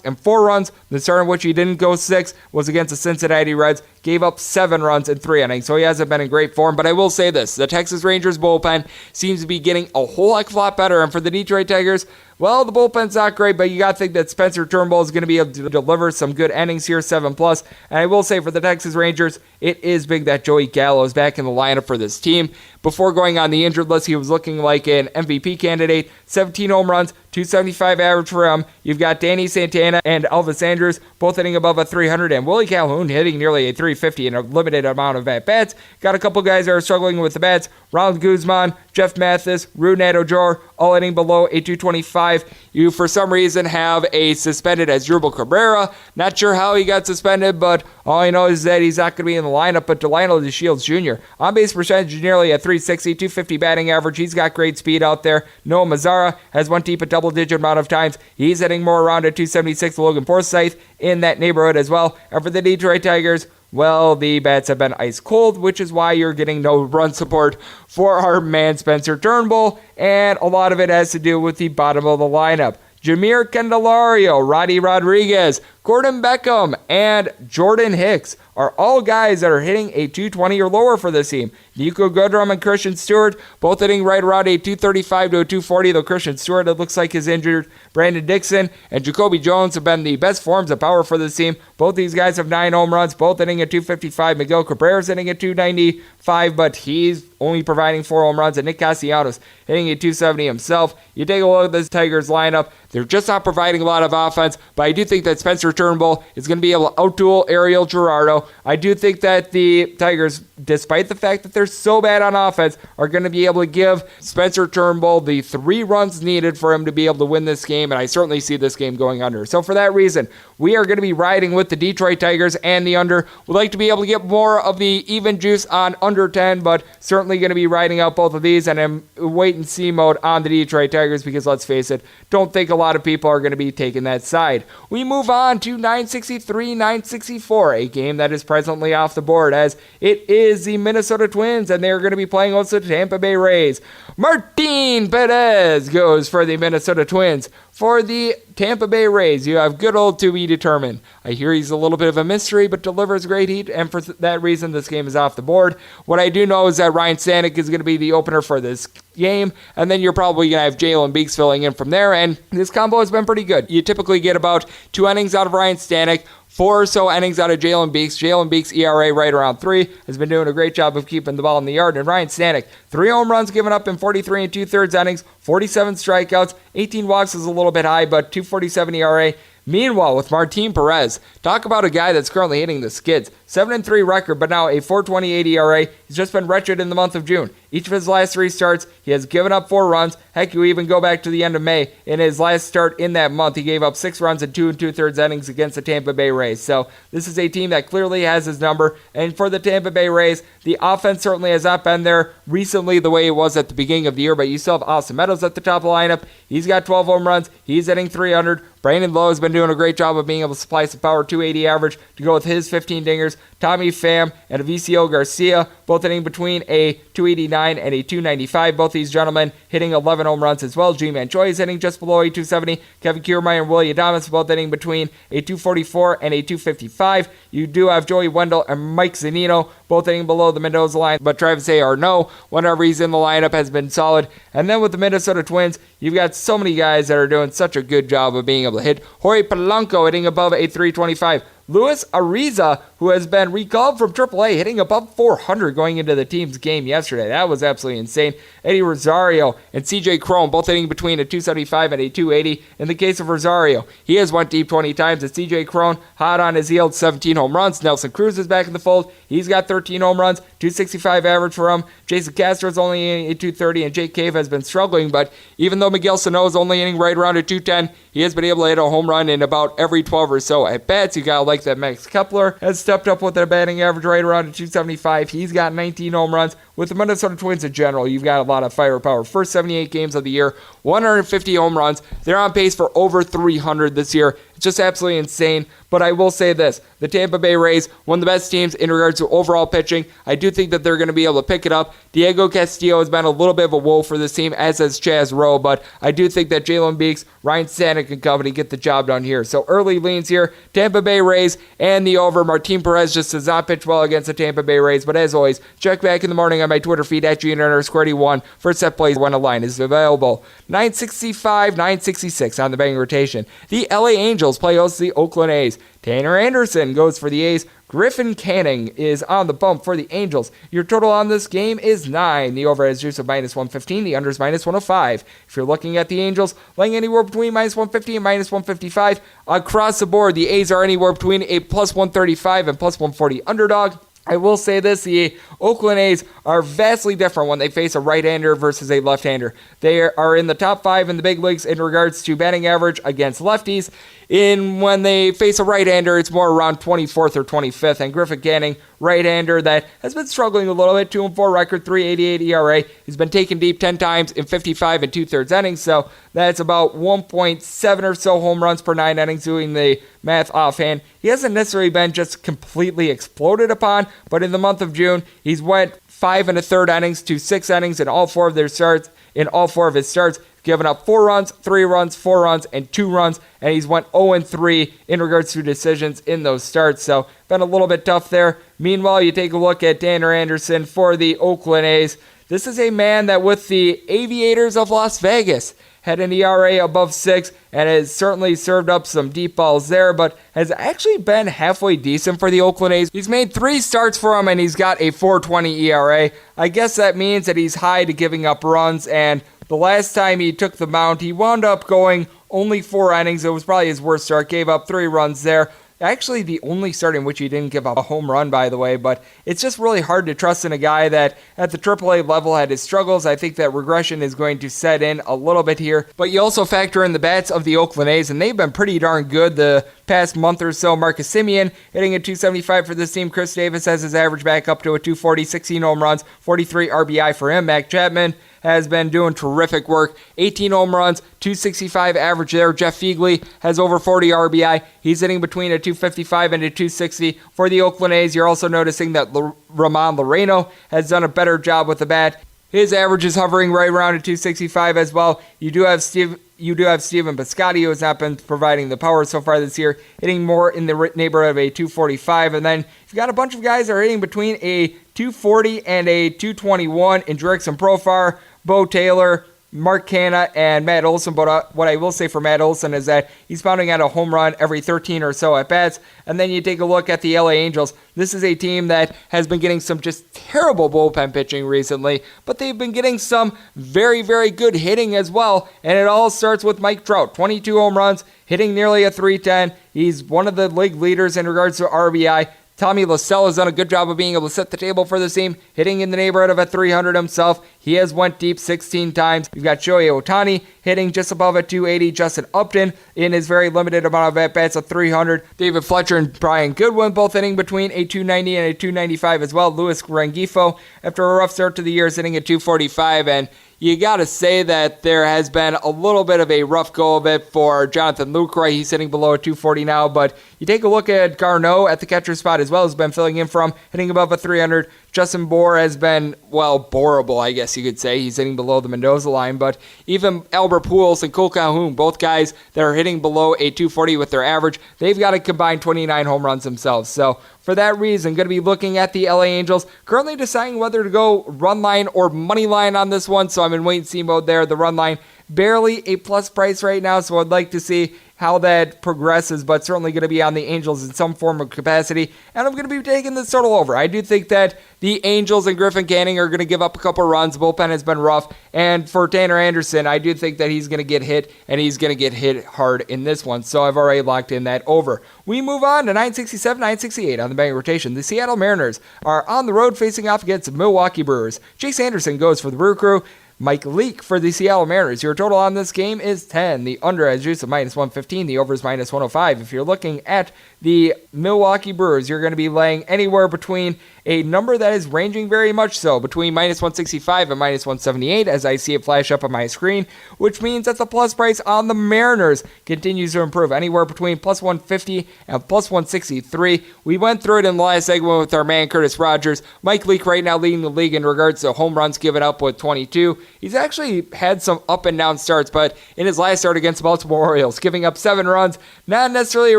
and 4 runs. The start in which he didn't go 6 was against the Cincinnati Reds. Gave up 7 runs in 3 innings, so he hasn't been in great form. But I will say this, the Texas Rangers bullpen seems to be getting a whole heck of a lot better. And for the Detroit Tigers, well, the bullpen's not great, but you got to think that Spencer Turnbull is going to be able to deliver some good innings here, 7+. And I will say for the Texas Rangers, it is big that Joey Gallo is back in the lineup for this team. Before going on the injured list, he was looking like an MVP candidate. 17 home runs, 275 average for him. You've got Danny Santana and Elvis Andrus both hitting above a 300, and Willie Calhoun hitting nearly a 350 in a limited amount of at-bats. Got a couple guys that are struggling with the bats. Ronald Guzman, Jeff Mathis, Rougned Odor, all hitting below a 225. You, for some reason, have a suspended Asdrubal Cabrera. Not sure how he got suspended, but all I know is that he's not going to be in the lineup. But Delino DeShields Jr., on-base percentage nearly a 360, 250 batting average. He's got great speed out there. Noah Mazzara has went deep a double-digit amount of times. He's hitting more around at 276. Logan Forsythe in that neighborhood as well. And for the Detroit Tigers, well, the bats have been ice cold, which is why you're getting no run support for our man Spencer Turnbull, and a lot of it has to do with the bottom of the lineup. Jameer Candelario, Roddy Rodriguez, Gordon Beckham, and Jordan Hicks are all guys that are hitting a 220 or lower for this team. Nico Goodrum and Christian Stewart both hitting right around a 235 to a 240, though Christian Stewart, it looks like, is injured. Brandon Dixon and Jacoby Jones have been the best forms of power for this team. Both these guys have 9 home runs, both hitting at 255. Miguel Cabrera's hitting at 295, but he's only providing 4 home runs, and Nick Castellanos hitting at 270 himself. You take a look at this Tigers lineup, they're just not providing a lot of offense, but I do think that Spencer Turnbull is going to be able to outduel Ariel Girardo. I do think that the Tigers, despite the fact that they're so bad on offense, are going to be able to give Spencer Turnbull the 3 runs needed for him to be able to win this game, and I certainly see this game going under. So for that reason, we are going to be riding with the Detroit Tigers and the under. We'd like to be able to get more of the even juice on under 10, but certainly going to be riding out both of these, and I'm wait-and-see mode on the Detroit Tigers because, let's face it, don't think a lot of people are going to be taking that side. We move on to 963-964, a game that is presently off the board as it is the Minnesota Twins, and they're going to be playing also the Tampa Bay Rays. Martin Perez goes for the Minnesota Twins. For the Tampa Bay Rays, you have good old to be determined. I hear he's a little bit of a mystery, but delivers great heat, and for that reason, this game is off the board. What I do know is that Ryan Stanek is going to be the opener for this game, and then you're probably going to have Jalen Beeks filling in from there, and this combo has been pretty good. You typically get about 2 innings out of Ryan Stanek, 4 or so innings out of Jalen Beeks. Jalen Beeks' ERA right around 3 has been doing a great job of keeping the ball in the yard. And Ryan Stanek, 3 home runs given up in 43 2/3 innings, 47 strikeouts, 18 walks is a little bit high, but 2.47 ERA. Meanwhile, with Martin Perez, talk about a guy that's currently hitting the skids. 7-3 record, but now a 4.28 ERA. He's just been wretched in the month of June. Each of his last 3 starts, he has given up 4 runs. Heck, you even go back to the end of May. In his last start in that month, he gave up 6 runs in 2 2/3 innings against the Tampa Bay Rays. So this is a team that clearly has his number. And for the Tampa Bay Rays, the offense certainly has not been there recently the way it was at the beginning of the year, but you still have Austin Meadows at the top of the lineup. He's got 12 home runs. He's hitting 300. Brandon Lowe has been doing a great job of being able to supply some power, 280 average, to go with his 15 dingers. Tommy Pham and Avicio Garcia, both hitting between a 289 and a 295. Both these gentlemen hitting 11 home runs as well. G-Man Choi is hitting just below a 270. Kevin Kiermaier and Willie Adames both hitting between a 244 and a 255. You do have Joey Wendell and Mike Zunino both hitting below the Mendoza line, but Travis Arno, whenever he's in the lineup, has been solid. And then with the Minnesota Twins, you've got so many guys that are doing such a good job of being able to hit. Jorge Polanco hitting above a 325. Luis Ariza, who has been recalled from AAA, hitting above 400 going into the team's game yesterday. That was absolutely insane. Eddie Rosario and CJ Cron both hitting between a 275 and a 280. In the case of Rosario, he has went deep 20 times. And CJ Cron, hot on his heels, 17 home runs. Nelson Cruz is back in the fold. He's got 13 home runs, 265 average for him. Jason Castro is only in a 230, and Jake Cave has been struggling. But even though Miguel Sano is only hitting right around a 210, he has been able to hit a home run in about every 12 or so at bats. You gotta like that Max Kepler has stepped up with a batting average right around a 275. He's got 19 home runs. With the Minnesota Twins in general, you've got a lot of firepower. First 78 games of the year, 150 home runs. They're on pace for over 300 this year. It's just absolutely insane. But I will say this, the Tampa Bay Rays, one of the best teams in regards to overall pitching. I do think that they're going to be able to pick it up. Diego Castillo has been a little bit of a woe for this team, as has Chaz Rowe, but I do think that Jalen Beeks, Ryan Stanek, and company get the job done here. So early leans here, Tampa Bay Rays and the over. Martin Perez just does not pitch well against the Tampa Bay Rays, but as always, check back in the morning on my Twitter feed at @Junior_81 for set plays when a line is available. 965, 966 on the betting rotation. The LA Angels play host to the Oakland A's. Tanner Anderson goes for the A's. Griffin Canning is on the bump for the Angels. Your total on this game is 9. The over has juice of -115. The under is -105. If you're looking at the Angels, laying anywhere between -150 and -155. Across the board, the A's are anywhere between a +135 and +140 underdog. I will say this, the Oakland A's are vastly different when they face a right-hander versus a left-hander. They are in the top 5 in the big leagues in regards to batting average against lefties. When they face a right-hander, it's more around 24th or 25th. And Griffin Canning, right-hander that has been struggling a little bit, 2-4 record, 3.88 ERA. He's been taken deep 10 times in 55 and 2/3 innings, so that's about 1.7 or so home runs per 9 innings, doing the math offhand. He hasn't necessarily been just completely exploded upon, but in the month of June, he's went 5 1/3 innings to 6 innings in all 4 of their starts. In all 4 of his starts, given up 4 runs, 3 runs, 4 runs, and 2 runs, and he's went 0-3 in regards to decisions in those starts, so been a little bit tough there. Meanwhile, you take a look at Tanner Anderson for the Oakland A's. This is a man that with the Aviators of Las Vegas had an ERA above 6 and has certainly served up some deep balls there, but has actually been halfway decent for the Oakland A's. He's made 3 starts for him and he's got a 4.20 ERA. I guess that means that he's high to giving up runs, and the last time he took the mound, he wound up going only 4 innings. It was probably his worst start. Gave up 3 runs there. Actually, the only start in which he didn't give up a home run, by the way, but it's just really hard to trust in a guy that at the AAA level had his struggles. I think that regression is going to set in a little bit here, but you also factor in the bats of the Oakland A's, and they've been pretty darn good the past month or so. Marcus Semien hitting a 275 for this team. Chris Davis has his average back up to a 240, 16 home runs, 43 RBI for him. Mac Chapman has been doing terrific work. 18 home runs, 265 average there. Jeff Feagley has over 40 RBI. He's hitting between a 255 and a 260 for the Oakland A's. You're also noticing that Ramon Laureano has done a better job with the bat. His average is hovering right around a 265 as well. You do have Steven Piscotty, who has not been providing the power so far this year, hitting more in the neighborhood of a 245. And then you've got a bunch of guys that are hitting between a 240 and a 221 in Jurickson Profar, Bo Taylor, Mark Canha, and Matt Olson. But what I will say for Matt Olson is that he's pounding out a home run every 13 or so at bats. And then you take a look at the LA Angels. This is a team that has been getting some just terrible bullpen pitching recently, but they've been getting some very, very good hitting as well. And it all starts with Mike Trout. 22 home runs, hitting nearly a 310. He's one of the league leaders in regards to RBI. Tommy LaSalle has done a good job of being able to set the table for this team, hitting in the neighborhood of a 300 himself. He has went deep 16 times. We've got Shohei Ohtani hitting just above a 280. Justin Upton in his very limited amount of at-bats of 300. David Fletcher and Brian Goodwin both hitting between a 290 and a 295 as well. Luis Rengifo, after a rough start to the year, is hitting at 245, and you got to say that there has been a little bit of a rough go of it for Jonathan Lucroy. He's sitting below 240 now, but you take a look at Garneau at the catcher spot as well, has been filling in from, hitting above a 300. Justin Bour has been, boreable, I guess you could say. He's hitting below the Mendoza line, but even Albert Pujols and Cole Calhoun, both guys that are hitting below a 240 with their average, they've got a combined 29 home runs themselves. So for that reason, going to be looking at the LA Angels, currently deciding whether to go run line or money line on this one, so I'm in wait-and-see mode there. The run line, barely a plus price right now, so I'd like to see how that progresses, but certainly going to be on the Angels in some form of capacity, and I'm going to be taking this total over. I do think that the Angels and Griffin Canning are going to give up a couple runs. The bullpen has been rough, and for Tanner Anderson, I do think that he's going to get hit, and he's going to get hit hard in this one, so I've already locked in that over. We move on to 967, 968 on the betting rotation. The Seattle Mariners are on the road facing off against the Milwaukee Brewers. Chase Anderson goes for the Brew Crew. Mike Leake for the Seattle Mariners. Your total on this game is 10. The under has juice of minus 115. The over is minus 105. If you're looking at the Milwaukee Brewers, you're going to be laying anywhere between a number that is ranging very much so, between minus 165 and minus 178, as I see it flash up on my screen, which means that the plus price on the Mariners continues to improve, anywhere between plus 150 and plus 163. We went through it in the last segment with our man Curtis Rogers. Mike Leake right now leading the league in regards to home runs given up with 22. He's actually had some up and down starts, but in his last start against the Baltimore Orioles, giving up 7 runs, not necessarily a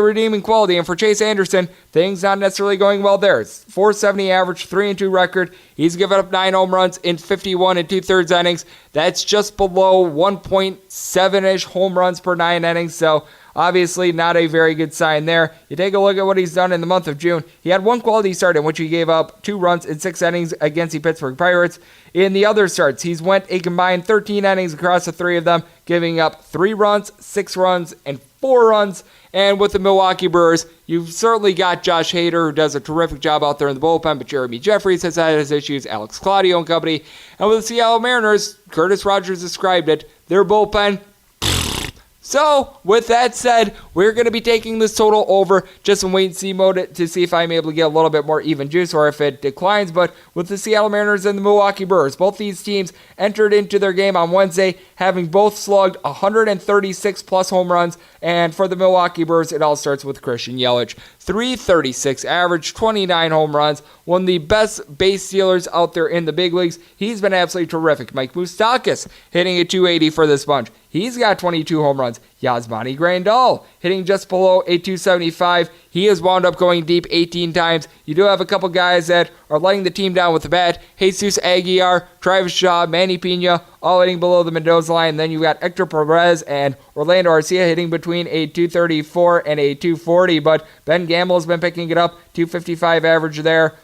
redeeming quality. And for Chase Anderson, things not necessarily going well there. It's 470 average, 3-2 record. He's given up 9 home runs in 51 and 2/3 innings. That's just below 1.7-ish home runs per 9 innings. So obviously not a very good sign there. You take a look at what he's done in the month of June. He had one quality start in which he gave up 2 runs in 6 innings against the Pittsburgh Pirates. In the other starts, he's went a combined 13 innings across the 3 of them, giving up 3 runs, 6 runs, and 4 runs. And with the Milwaukee Brewers, you've certainly got Josh Hader, who does a terrific job out there in the bullpen, but Jeremy Jeffries has had his issues, Alex Claudio and company. And with the Seattle Mariners, Curtis Rogers described it, their bullpen. So, with that said, we're going to be taking this total over just in wait-and-see mode to see if I'm able to get a little bit more even juice or if it declines. But with the Seattle Mariners and the Milwaukee Brewers, both these teams entered into their game on Wednesday, having both slugged 136-plus home runs. And for the Milwaukee Brewers, it all starts with Christian Yelich. 336 average, 29 home runs, one of the best base stealers out there in the big leagues. He's been absolutely terrific. Mike Moustakas hitting a 280 for this bunch. He's got 22 home runs. Yasmani Grandal hitting just below a 275. He has wound up going deep 18 times. You do have a couple guys that are letting the team down with the bat. Jesus Aguilar, Travis Shaw, Manny Pena, all hitting below the Mendoza line. And then you got Hector Perez and Orlando Arcia hitting between a 234 and a 240. But Ben Gamble has been picking it up, 255 average there.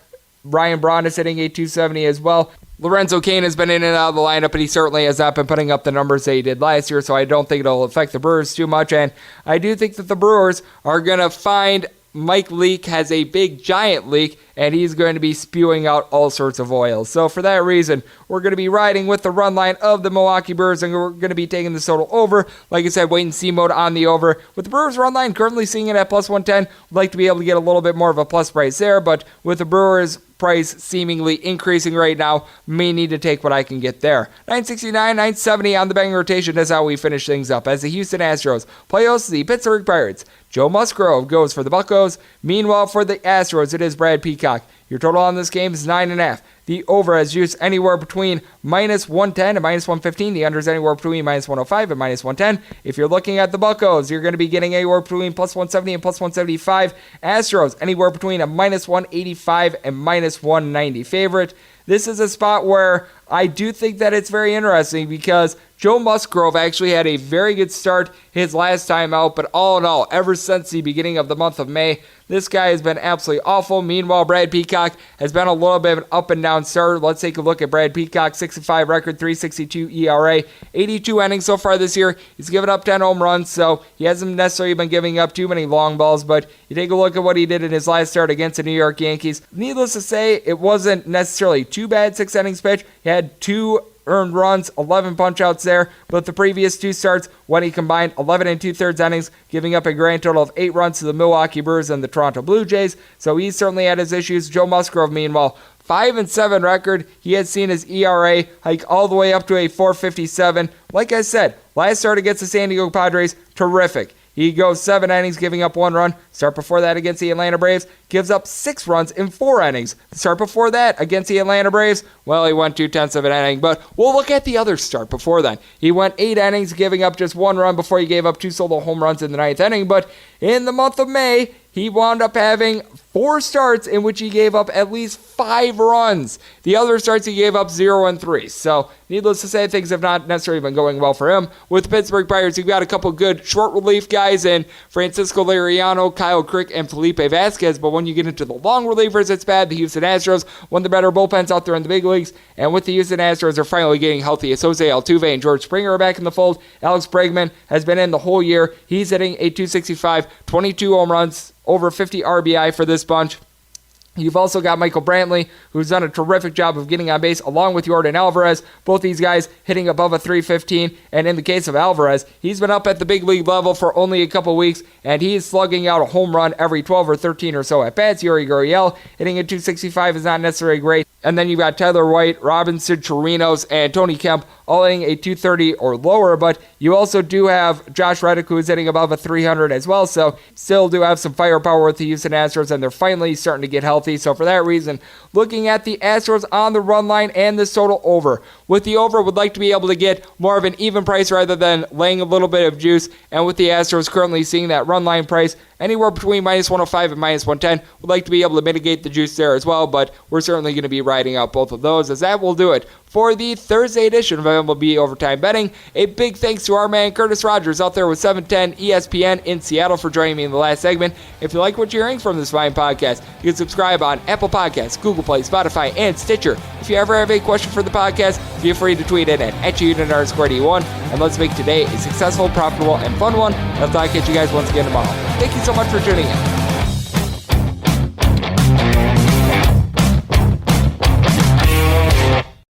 Ryan Braun is hitting a 270 as well. Lorenzo Cain has been in and out of the lineup, but he certainly has not been putting up the numbers that he did last year, so I don't think it'll affect the Brewers too much. And I do think that the Brewers are going to find Mike Leake has a big, giant leak, and he's going to be spewing out all sorts of oil. So for that reason, we're going to be riding with the run line of the Milwaukee Brewers, and we're going to be taking the total over. Like I said, wait-and-see mode on the over. With the Brewers run line currently seeing it at plus 110, we'd like to be able to get a little bit more of a plus price there, but with the Brewers price seemingly increasing right now, may need to take what I can get there. 969, 970 on the betting rotation. That's how we finish things up. As the Houston Astros play host to the Pittsburgh Pirates, Joe Musgrove goes for the Buccos. Meanwhile, for the Astros, it is Brad Peacock. Your total on this game is 9.5. The over has juice anywhere between minus 110 and minus 115. The under is anywhere between minus 105 and minus 110. If you're looking at the Buccos, you're going to be getting anywhere between plus 170 and plus 175. Astros, anywhere between a minus 185 and minus 190 favorite. This is a spot where I do think that it's very interesting because Joe Musgrove actually had a very good start his last time out, but all in all, ever since the beginning of the month of May, this guy has been absolutely awful. Meanwhile, Brad Peacock has been a little bit of an up and down starter. Let's take a look at Brad Peacock, 6-5 record, 3.62 ERA, 82 innings so far this year. He's given up 10 home runs, so he hasn't necessarily been giving up too many long balls, but you take a look at what he did in his last start against the New York Yankees. Needless to say, it wasn't necessarily too bad, 6 innings pitch. He had 2 earned runs, 11 punch-outs there, but the previous 2 starts, when he combined 11 2/3 innings, giving up a grand total of 8 runs to the Milwaukee Brewers and the Toronto Blue Jays, so he certainly had his issues. Joe Musgrove, meanwhile, 5-7 record. He had seen his ERA hike all the way up to a 4.57. Like I said, last start against the San Diego Padres, terrific. He goes 7 innings, giving up 1 run. Start before that against the Atlanta Braves, gives up 6 runs in 4 innings. Start before that against the Atlanta Braves, well, he went 2/10 of an inning. But we'll look at the other start before then. He went 8 innings, giving up just 1 run before he gave up 2 solo home runs in the 9th inning. But in the month of May, he wound up having 4 starts in which he gave up at least 5 runs. The other starts he gave up 0 and 3. So, needless to say, things have not necessarily been going well for him. With the Pittsburgh Pirates, you've got a couple good short relief guys in Francisco Liriano, Kyle Crick, and Felipe Vasquez. But when you get into the long relievers, it's bad. The Houston Astros, one of the better bullpens out there in the big leagues. And with the Houston Astros, they're finally getting healthy. As Jose Altuve and George Springer are back in the fold. Alex Bregman has been in the whole year. He's hitting a .265, 22 home runs, over 50 RBI for this bunch. You've also got Michael Brantley, who's done a terrific job of getting on base, along with Yordan Alvarez. Both these guys hitting above a .315, and in the case of Alvarez, he's been up at the big league level for only a couple weeks, and he's slugging out a home run every 12 or 13 or so at-bats. Yuri Gurriel hitting a .265 is not necessarily great. And then you've got Tyler White, Robinson Chirinos, and Tony Kemp all hitting a .230 or lower, but you also do have Josh Reddick, who is hitting above a .300 as well, so still do have some firepower with the Houston Astros, and they're finally starting to get healthy. So for that reason, looking at the Astros on the run line and this total over. With the over, would like to be able to get more of an even price rather than laying a little bit of juice, and with the Astros currently seeing that run line price anywhere between -105 and -110, would like to be able to mitigate the juice there as well, but we're certainly going to be riding out both of those, as that will do it for the Thursday edition of MLB Overtime Betting. A big thanks to our man Curtis Rogers out there with 710 ESPN in Seattle for joining me in the last segment. If you like what you're hearing from this fine podcast, you can subscribe on Apple Podcasts, Google Play, Spotify, and Stitcher. If you ever have a question for the podcast, feel free to tweet it at @unit_D1, and let's make today a successful, profitable, and fun one. I'll talk at you guys once again tomorrow. Thank you so much for tuning in.